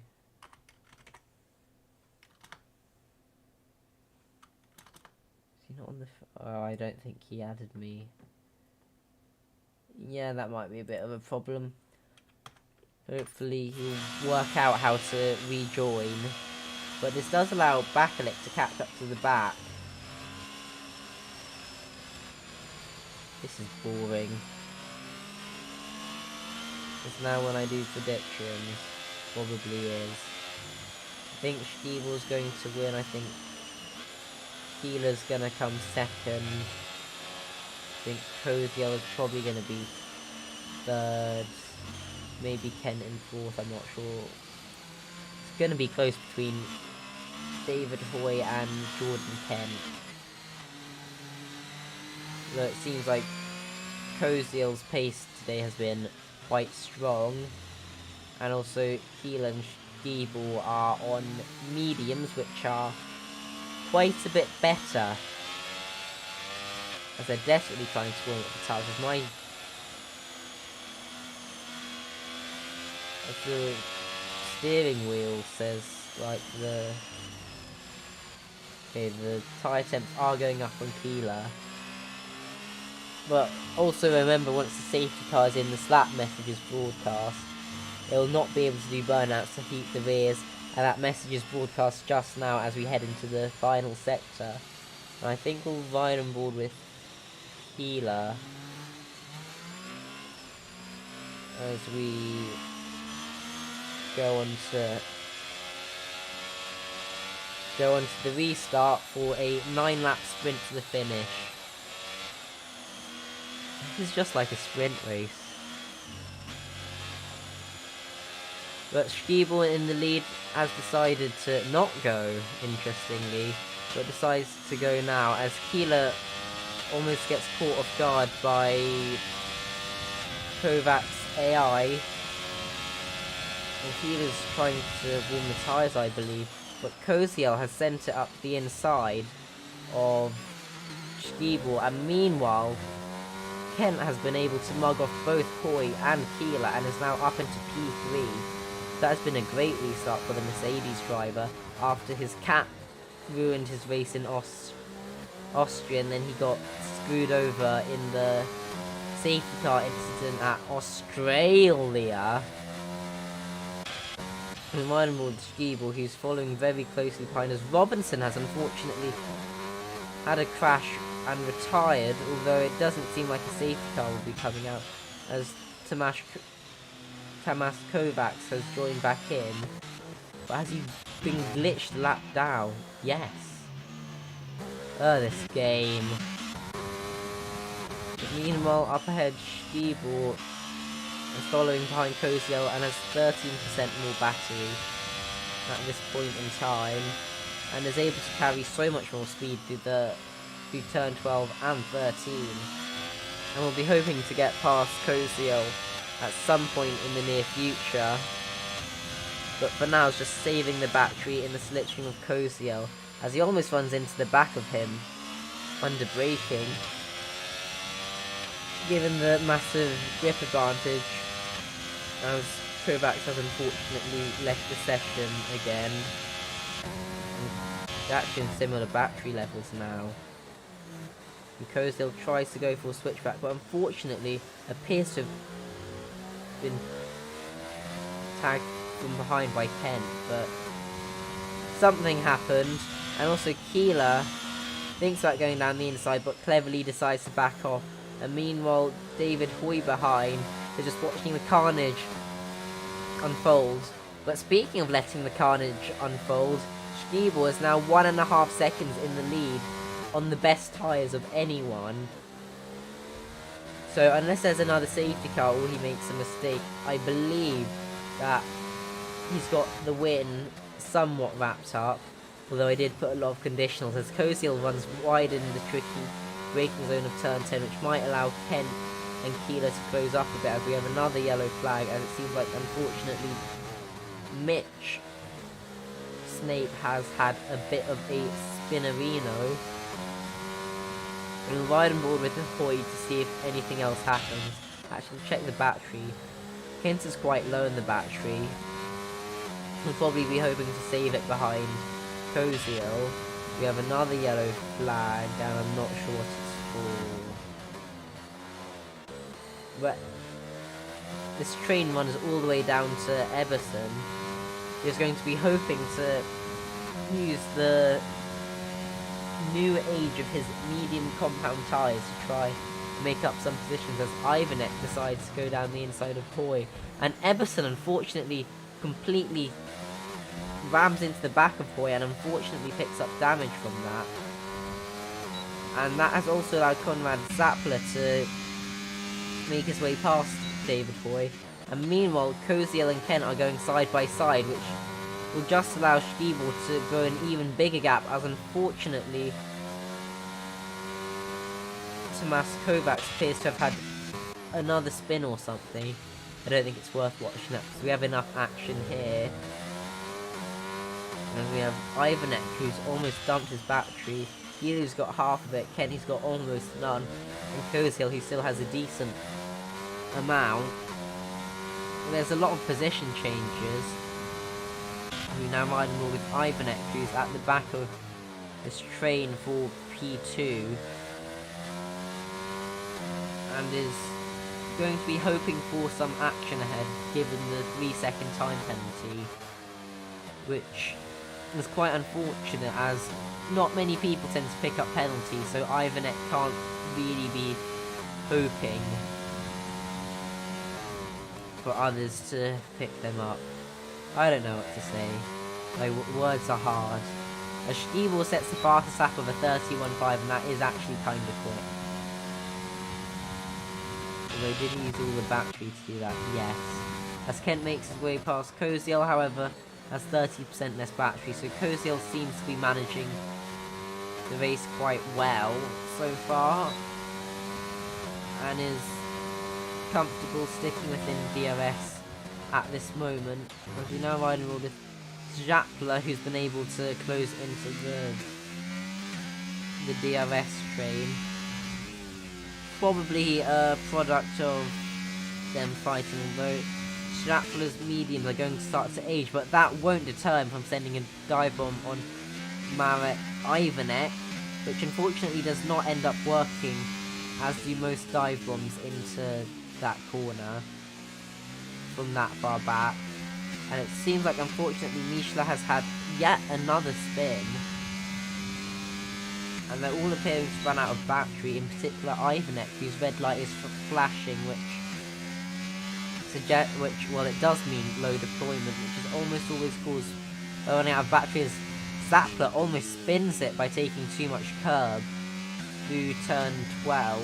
Is he not on the? Oh, I don't think he added me. Yeah, that might be a bit of a problem. Hopefully he'll work out how to rejoin. But this does allow Pavlakovic to catch up to the back. This is boring. Because now when I do predictions, probably is. I think Schiebel's going to win. I think Keeler's going to come 2nd. I think Koziel is probably going to be 3rd. Maybe Kent in 4th, I'm not sure. It's going to be close between David Hoy and Jordan Kent. Though it seems like Koziel's pace today has been quite strong. And also Quyll and Schiebel are on mediums, which are quite a bit better. As they're desperately trying to score at the tires. As the steering wheel says, like the tyre temps are going up on Keeler. But also remember, once the safety car is in, the slap message is broadcast. It will not be able to do burnouts to heat the rears, and that message is broadcast just now as we head into the final sector. And I think we'll ride on board with Keeler as we go on to the restart for a 9-lap sprint to the finish. This is just like a sprint race. But Schiebel in the lead has decided to not go, interestingly, but decides to go now as Keeler almost gets caught off guard by Kovac's AI. And Keeler's trying to warm the tyres, I believe. But Koziel has sent it up the inside of Stiebel. And meanwhile, Kent has been able to mug off both Hoy and Keeler and is now up into P3. That has been a great restart for the Mercedes driver after his cap ruined his race in Austria, and then he got screwed over in the safety car incident at Australia. Reminding more Stiebel, who's following very closely behind us. Robinson has unfortunately had a crash and retired, although it doesn't seem like a safety car will be coming out, as Tamas Kovacs has joined back in. But has he been glitched lap down? Yes. Oh, this game. But meanwhile, up ahead, Stiebel is following behind Koziel and has 13% more battery at this point in time, and is able to carry so much more speed through turn 12 and 13. And we'll be hoping to get past Koziel at some point in the near future. But for now, it's just saving the battery in the slipstream of Koziel, as he almost runs into the back of him under braking. Given the massive grip advantage, as Kovacs has unfortunately left the session again. They're actually in similar battery levels now. And Koziel tries to go for a switchback, but unfortunately appears to have been tagged from behind by Kent, but something happened. And also Keeler thinks about going down the inside, but cleverly decides to back off. And meanwhile, David Hoy behind is just watching the carnage unfold. But speaking of letting the carnage unfold, Stiebel is now 1.5 seconds in the lead on the best tyres of anyone. So unless there's another safety car or he makes a mistake, I believe that he's got the win somewhat wrapped up. Although I did put a lot of conditionals, as Koziel runs wide in the tricky braking zone of turn 10, which might allow Kent and Keeler to close up a bit, as we have another yellow flag, as it seems like, unfortunately, Mitch Snape has had a bit of a spinnerino. We'll ride on board with the Hoy to see if anything else happens. Actually, check the battery. Kent is quite low in the battery. We'll probably be hoping to save it behind Koziel. We have another yellow flag, and I'm not sure what it's for. But this train runs all the way down to Everson. He's going to be hoping to use the new age of his medium compound tyres to try to make up some positions, as Ivanek decides to go down the inside of Hoy. And Eberson unfortunately completely rams into the back of Hoy and unfortunately picks up damage from that. And that has also allowed Konrad Zappler to make his way past David Hoy. And meanwhile, Koziel and Kent are going side by side, which will just allow Stiebel to go an even bigger gap, as unfortunately Tamas Kovacs appears to have had another spin or something. I don't think it's worth watching that, because we have enough action here. And we have Ivanek, who's almost dumped his battery. Healy's got half of it, Kenny's got almost none, and Koziel, who still has a decent amount. There's a lot of position changes. We now ride more with Ivanek, who's at the back of this train for P2, and is going to be hoping for some action ahead, given the 3-second time penalty, which is quite unfortunate, as not many people tend to pick up penalties, so Ivanek can't really be hoping for others to pick them up. I don't know what to say. My words are hard. As Stiebel sets the fastest lap of a 31.5, and that is actually kind of quick. Although he did use all the battery to do that, yes. As Kent makes his way past Koziel, however, has 30% less battery, so Koziel seems to be managing the race quite well so far, and is comfortable sticking within DRS at this moment. As we now ride all with Japla, who's been able to close into the DRS train. Probably a product of them fighting, although Japla's mediums are going to start to age, but that won't deter him from sending a dive bomb on Marek Ivanek, which unfortunately does not end up working, as do most dive bombs into that corner from that far back. And it seems like unfortunately Mishla has had yet another spin, and they're all appearing to run out of battery, in particular Ivanek, whose red light is flashing, which well, it does mean low deployment, which is almost always caused by running out of battery, as Zapla almost spins it by taking too much curb through turn 12,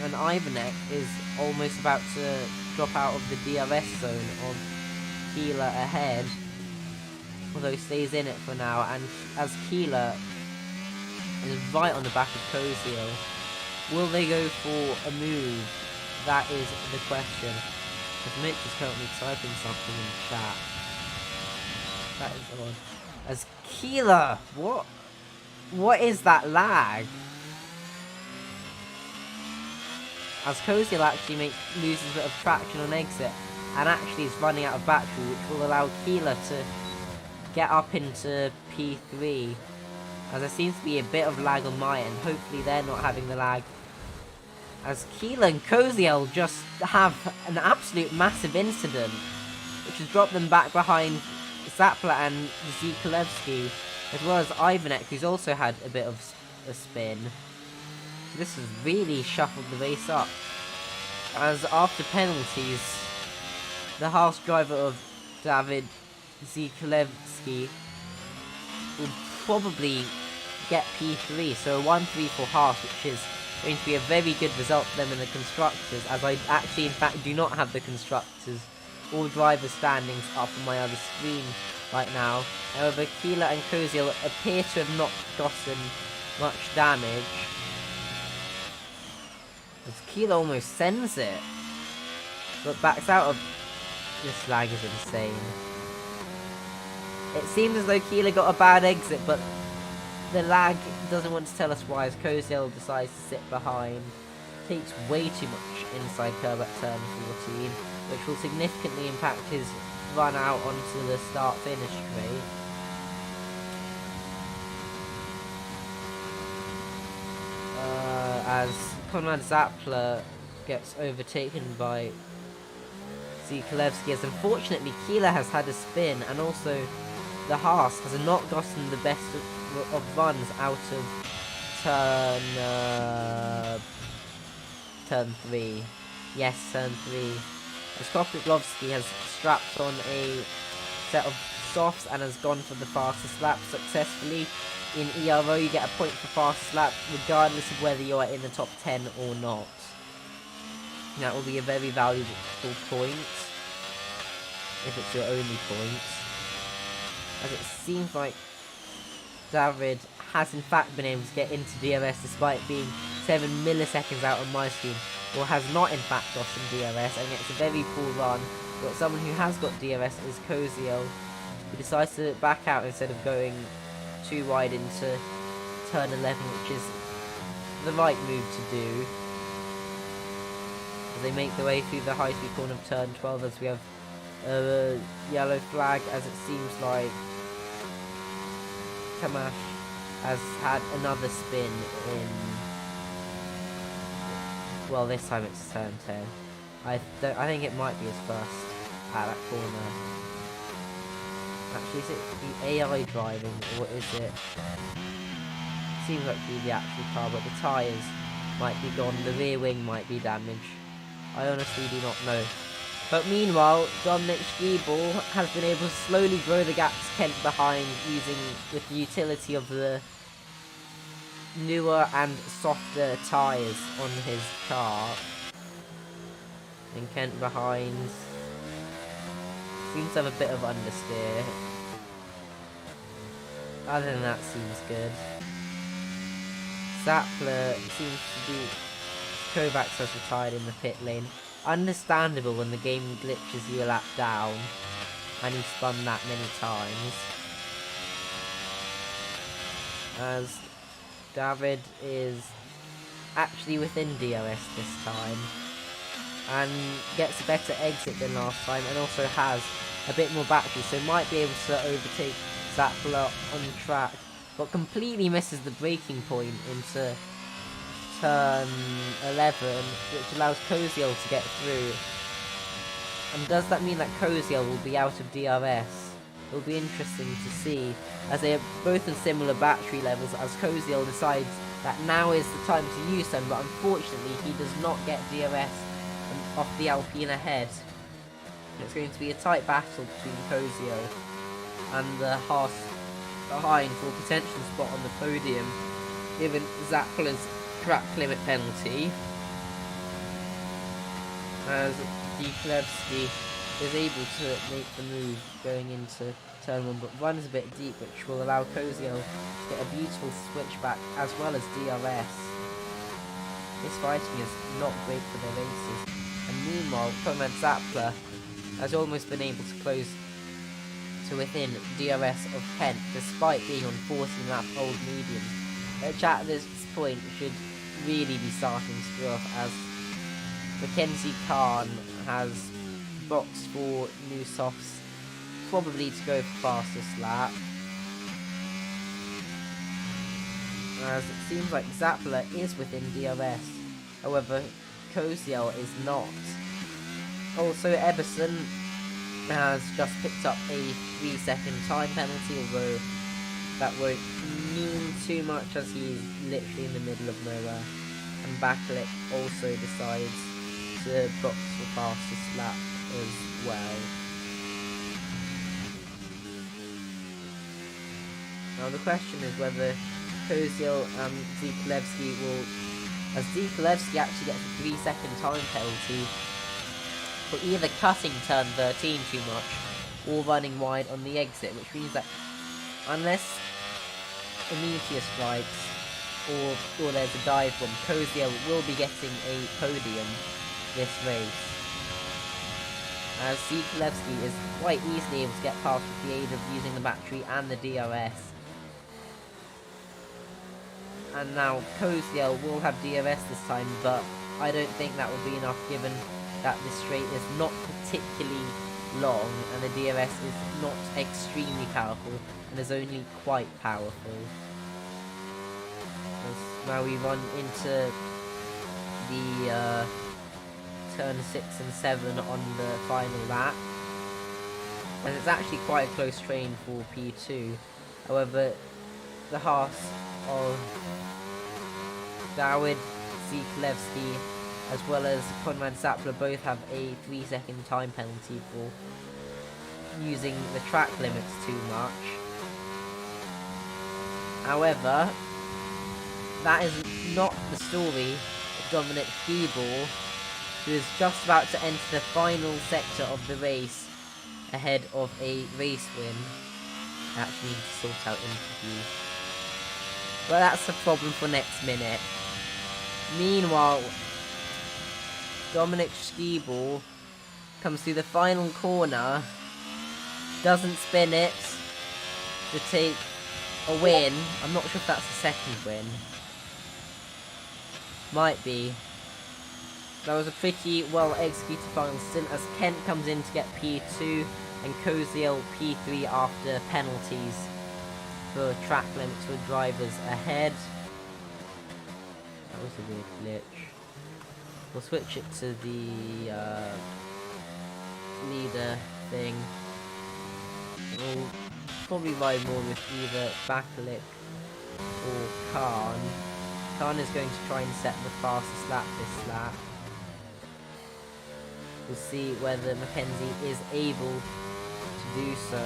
and Ivanek is almost about to drop out of the DRS zone on Keeler ahead, although he stays in it for now, and as Keeler is right on the back of Kozio, will they go for a move? That is the question. As Mitch is currently typing something in the chat. That is odd. As Keeler, what is that lag? As Kozio actually loses a bit of traction on exit, and actually is running out of battery, which will allow Keeler to get up into P3. As there seems to be a bit of lag on my end, hopefully they're not having the lag. As Keeler and Koziel just have an absolute massive incident, which has dropped them back behind Zapla and Zikulevsky, as well as Ivanek, who's also had a bit of a spin. So this has really shuffled the race up, as after penalties, the Haas driver of David Zikulevsky will probably get P3, so a 1-3 for Haas, which is going to be a very good result for them in the constructors, as I actually in fact do not have the constructors or driver standings up on my other screen right now. However, Keeler and Koziel appear to have not gotten much damage, as Keeler almost sends it, but backs out of... This lag is insane. It seems as though Keeler got a bad exit, but the lag doesn't want to tell us why, as Koziel decides to sit behind. Takes way too much inside curve at turn 14, which will significantly impact his run out onto the start-finish straight. As Konrad Zapla gets overtaken by Zikulevsky, as unfortunately Keeler has had a spin, and also the Haas has not gotten the best of runs out of turn 3. Yes, turn 3. As Kopylovsky has strapped on a set of softs and has gone for the fastest lap successfully. In ERO, you get a point for fastest lap, regardless of whether you're in the top 10 or not. That will be a very valuable point, if it's your only point. As it seems like David has in fact been able to get into DRS despite being 7 milliseconds out on my screen, or has not in fact gotten DRS, and gets a very poor run. But someone who has got DRS is Koziel, who decides to back out instead of going too wide into turn 11, which is the right move to do. As they make their way through the high-speed corner of turn 12, as we have a yellow flag, as it seems like Kamash has had another spin in... Well, this time it's turn 10. I think it might be his first at that corner. Actually, is it the AI driving, or is it... Seems like to be the actual car, but the tyres might be gone, the rear wing might be damaged. I honestly do not know. But meanwhile, Dominic Skiebel has been able to slowly grow the gap to Kent behind, using the utility of the newer and softer tyres on his car. And Kent behind seems to have a bit of understeer. Other than that, seems good. Zapla seems to be... Kovacs has retired in the pit lane. understandable when the game glitches you a lap down and you spun that many times. As David is actually within DRS this time and gets a better exit than last time, and also has a bit more battery, so might be able to overtake Zappler on track, but completely misses the braking point into turn 11, which allows Quyll to get through. And does that mean that Quyll will be out of DRS? It will be interesting to see, as they are both in similar battery levels, as Quyll decides that now is the time to use them, but unfortunately he does not get DRS off the Alpine ahead. It's going to be a tight battle between Quyll and the Haas behind for a potential spot on the podium, given Zappler's track limit penalty, as Diklevsky is able to make the move going into turn 1, but runs a bit deep, which will allow Quyll to get a beautiful switchback as well as DRS. This fighting is not great for their races, and meanwhile Conrad Zappler has almost been able to close to within DRS of 10, despite being on 14 lap old mediums, which at this point should really be starting to go off, as Mackenzie Khan has boxed for new softs, probably to go for fastest lap. As it seems like Zappler is within DRS, however Quyll is not. Also Eberson has just picked up a 3-second time penalty, although that won't mean too much as he's literally in the middle of nowhere. And Bakalik also decides to box for fastest lap as well. Now the question is whether Quyll and Diklevsky will, as Diklevsky actually gets a 3-second time penalty for either cutting turn 13 too much or running wide on the exit, which means that unless Amitia strikes or there's a dive bomb, Quyll will be getting a podium this race, as Diklevsky is quite easily able to get past with the aid of using the battery and the DRS. And now Quyll will have DRS this time, but I don't think that will be enough, given that this straight is not particularly long and the DRS is not extremely powerful and is only quite powerful. As now we run into the turn 6 and 7 on the final lap, and it's actually quite a close train for P2. However, the Haas of Dawid Diklevsky as well as Konrad Zappler both have a 3-second time penalty for using the track limits too much. However, that is not the story of Dominic Quyll, who is just about to enter the final sector of the race ahead of a race win. I actually need to sort out interviews. But that's a problem for next minute. Meanwhile, Dominic Quyll comes through the final corner, doesn't spin it to take a win. I'm not sure if that's a second win. Might be. That was a pretty well executed final stint, as Kent comes in to get P2 and Quyll P3 after penalties for track limits for drivers ahead. That was a weird glitch. We'll switch it to the leader thing. We'll probably ride more with either Bakalik or Khan. Khan is going to try and set the fastest lap this lap. We'll see whether Mackenzie is able to do so.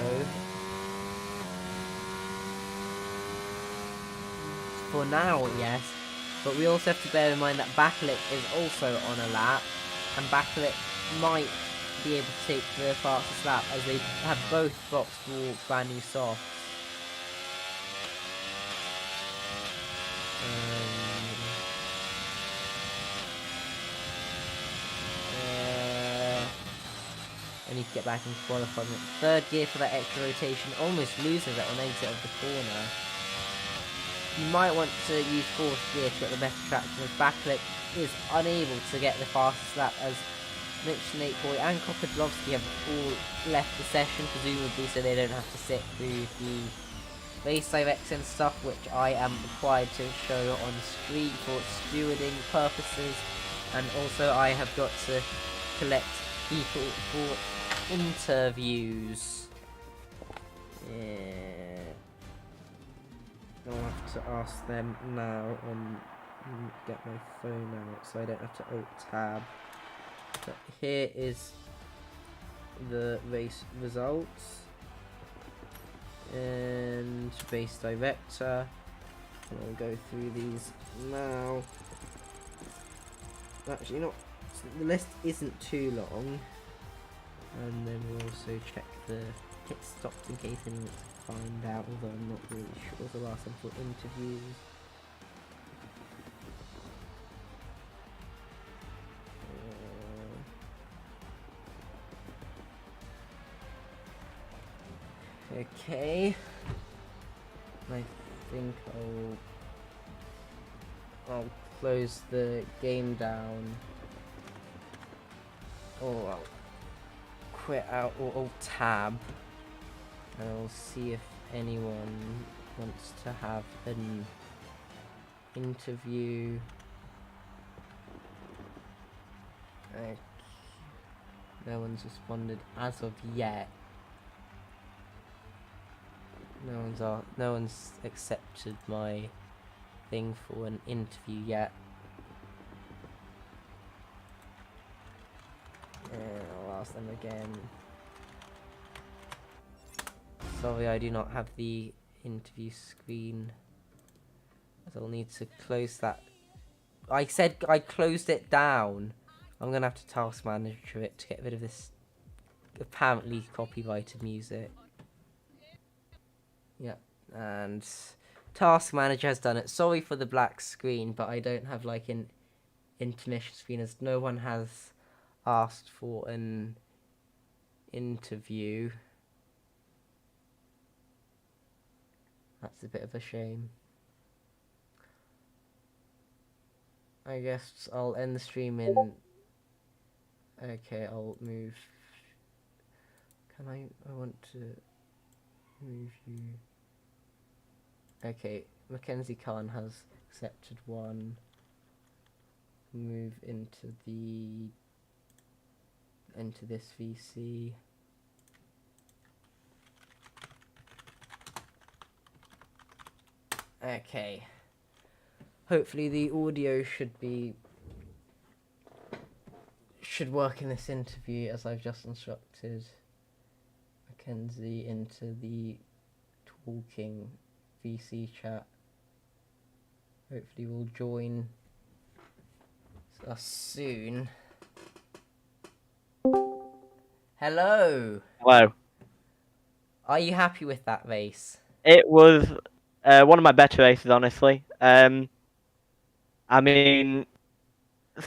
For now, yes. But we also have to bear in mind that Bakalik is also on a lap, and Bakalik might be able to take the fastest lap, as they have both boxed for brand new softs. I need to get back into qualifying. Third gear for that extra rotation, almost loses it on exit of the corner. You might want to use fourth gear to get the better traction, as Backlick is unable to get the fastest lap, as Mitch Snakeboy and Kopodlovsky have all left the session, presumably so they don't have to sit through the race directs and stuff, which I am required to show on screen for stewarding purposes, and also I have got to collect people for interviews. Yeah. I'll have to ask them now and get my phone out so I don't have to alt-tab. But here is the race results and race director. And I'll go through these now. Actually, not the list isn't too long. And then we'll also check the pit stops in case anyone wants to find out, although I'm not really sure. So I'll ask them for interviews. Okay. I think I'll close the game down. Or I'll quit out or alt-tab, and I'll see if anyone wants to have an interview. No one's responded as of yet. No one's accepted my thing for an interview yet. I'll ask them again. Sorry, I do not have the interview screen, as I'll need to close that. I said I closed it down. I'm gonna have to task manager it to get rid of this apparently copyrighted music. Yep, and task manager has done it. Sorry for the black screen, but I don't have like an intermission screen, as no one has asked for an interview. That's a bit of a shame. I guess I'll end the stream in... Okay, I'll move... Can I want to move you... Okay, Mackenzie Khan has accepted one. Move into this VC. Okay. Hopefully the audio should work in this interview, as I've just instructed Mackenzie into the talking VC chat. Hopefully will join us soon. Hello. Hello. Are you happy with that race? It was one of my better races, honestly. I mean,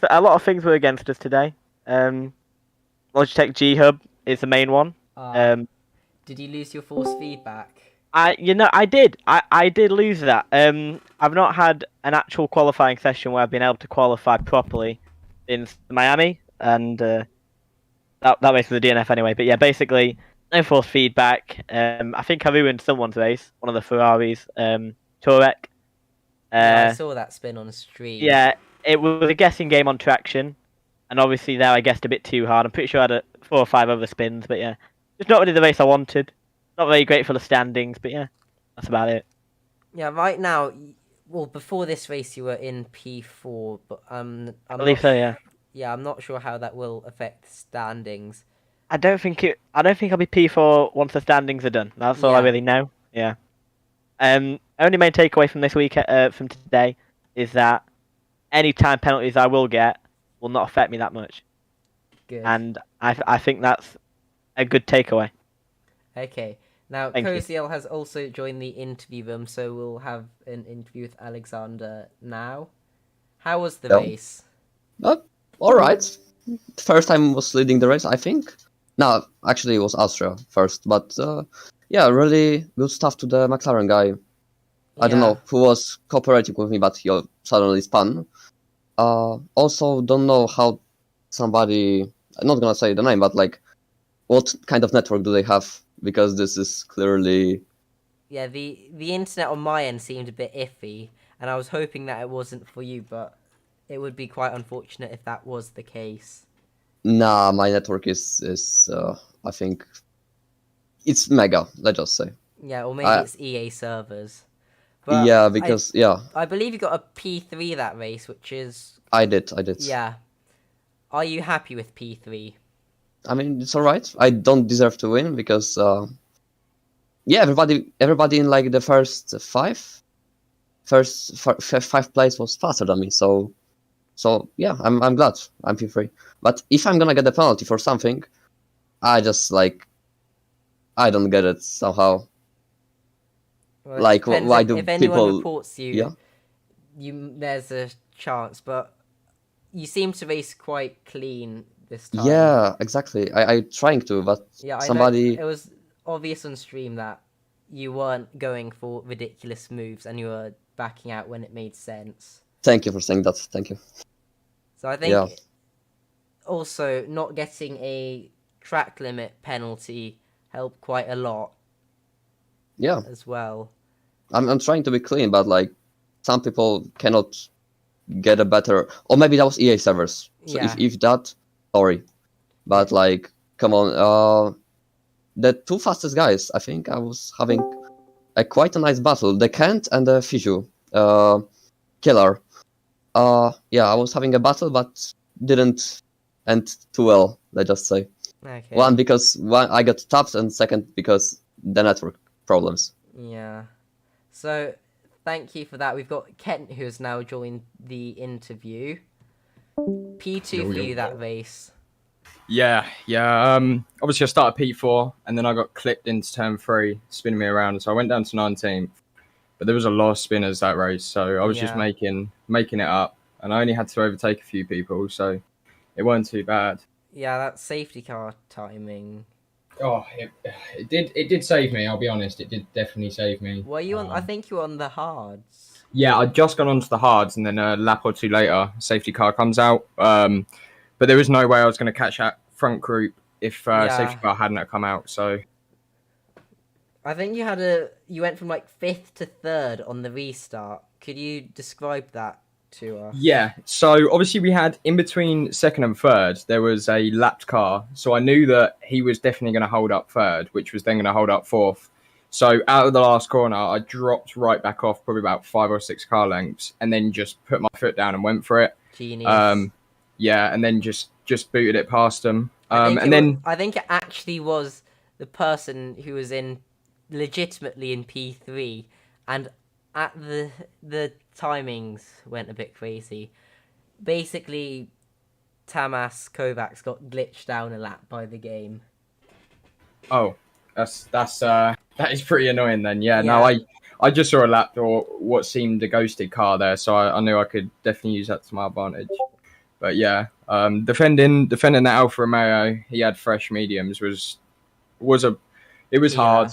a lot of things were against us today. Logitech G Hub is the main one. Did you lose your force feedback? I did. I did lose that. I've not had an actual qualifying session where I've been able to qualify properly in Miami, and that race was a DNF anyway. But yeah, basically no force feedback. I think I ruined someone's race, one of the Ferraris, Turek. Yeah, I saw that spin on stream. Yeah, it was a guessing game on traction, and obviously there I guessed a bit too hard. I'm pretty sure I had 4 or 5 other spins, but yeah, just not really the race I wanted. Not very great for the standings, but yeah, that's about it. Yeah, right now, well, before this race you were in P4, but I believe so, yeah. Yeah, I'm not sure how that will affect standings. I don't think I'll be P4 once the standings are done. That's all I really know. Yeah. Only main takeaway from this week, from today, is that any time penalties I will get will not affect me that much. Good. And I think that's a good takeaway. Okay. Now, Koziel has also joined the interview room, so we'll have an interview with Alexander now. How was the race? All right. First time was leading the race, I think. No, actually it was Austria first, but yeah, really good stuff to the McLaren guy. I don't Yeah. know who was cooperating with me, but he suddenly spun. Also, don't know how somebody, I'm not gonna say the name, but like, what kind of network do they have? Because this is clearly. Yeah, the internet on my end seemed a bit iffy, and I was hoping that it wasn't for you, but it would be quite unfortunate if that was the case. Nah, my network is I think it's mega. Let's just say. Yeah, or maybe I it's EA servers. But yeah, because yeah, I believe you got a P3 that race, which is I did. yeah. Are you happy with P3? I mean, it's all right. I don't deserve to win because yeah, everybody in like the five place was faster than me. So yeah, I'm glad I'm P3. But if I'm gonna get a penalty for something, I just like I don't get it somehow. Well, it Like depends why do if anyone people? reports you. Yeah, There's a chance, but you seem to race quite clean this time. yeah, exactly. I trying to, but Yeah, I know somebody. it was obvious on stream that you weren't going for ridiculous moves and you were backing out when it made sense. Thank you for saying that. Thank you. So I Yeah, think also not getting a track limit penalty helped quite a lot yeah. as well. I'm trying to be clean, but like some people cannot get a better, or maybe that was EA servers. So Yeah. if that, sorry, but like come on, the two fastest guys. I think I was having quite a nice battle. The Kent and the Fishu, killer. Yeah, I was having a battle, but didn't end too well. Let's just say Okay. one because I got tapped, and second because the network problems. Yeah. So thank you for that. We've got Kent who has now joined the interview. P2 for you that race. Yeah. Obviously, I started P4, and then I got clipped into turn 3, spinning me around. So I went down to 19th, but there was a lot of spinners that race, so I was just Yeah. making it up, and I only had to overtake a few people, so it weren't too bad. Yeah, that safety car timing. Oh, it did save me. I'll be honest, it did definitely save me. Were you on? I think you were on the hards. Yeah, I'd just gone onto the hards, and then a lap or two later, safety car comes out. But there was no way I was going to catch that front group if safety car hadn't have come out. So I think you went from like 5th to 3rd on the restart. Could you describe that to us? yeah, so obviously we had in between second and third, there was a lapped car. So I knew that he was definitely going to hold up third, which was then going to hold up fourth. So out of the last corner, I dropped right back off probably about 5 or 6 car lengths, and then just put my foot down and went for it. Genius. Yeah, and then just booted it past them. I think it actually was the person who was legitimately in P3, and at the timings went a bit crazy. Basically, Tamas Kovacs got glitched down a lap by the game. Oh, that is pretty annoying then. Yeah. No, I just saw a lap or what seemed a ghosted car there, so I knew I could definitely use that to my advantage. But yeah, defending that Alfa Romeo, he had fresh mediums was hard.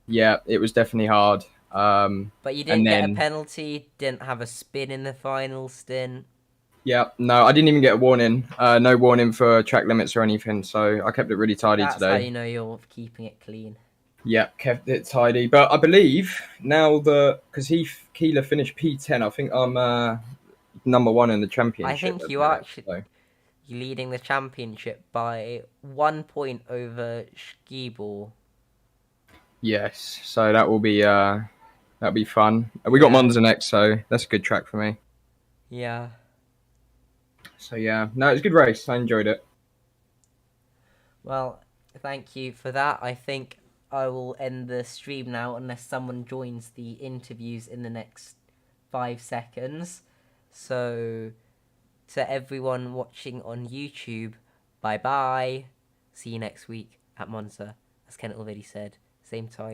Yeah, it was definitely hard. But you didn't get a penalty, didn't have a spin in the final stint. Yeah, no, I didn't even get a warning. No warning for track limits or anything, so I kept it really tidy today. That's how you know you're keeping it clean. Yeah, kept it tidy. But I believe now because Keeler finished P10, I think I'm number 1 in the championship. I think you are actually leading the championship by 1 point over Schiebel. Yes, so that'll be fun. We got Monza next, so that's a good track for me. Yeah. So yeah, no, it was a good race. I enjoyed it. Well, thank you for that. I think I will end the stream now unless someone joins the interviews in the next 5 seconds. So, to everyone watching on YouTube, bye-bye. See you next week at Monza, as Ken already said. Same time.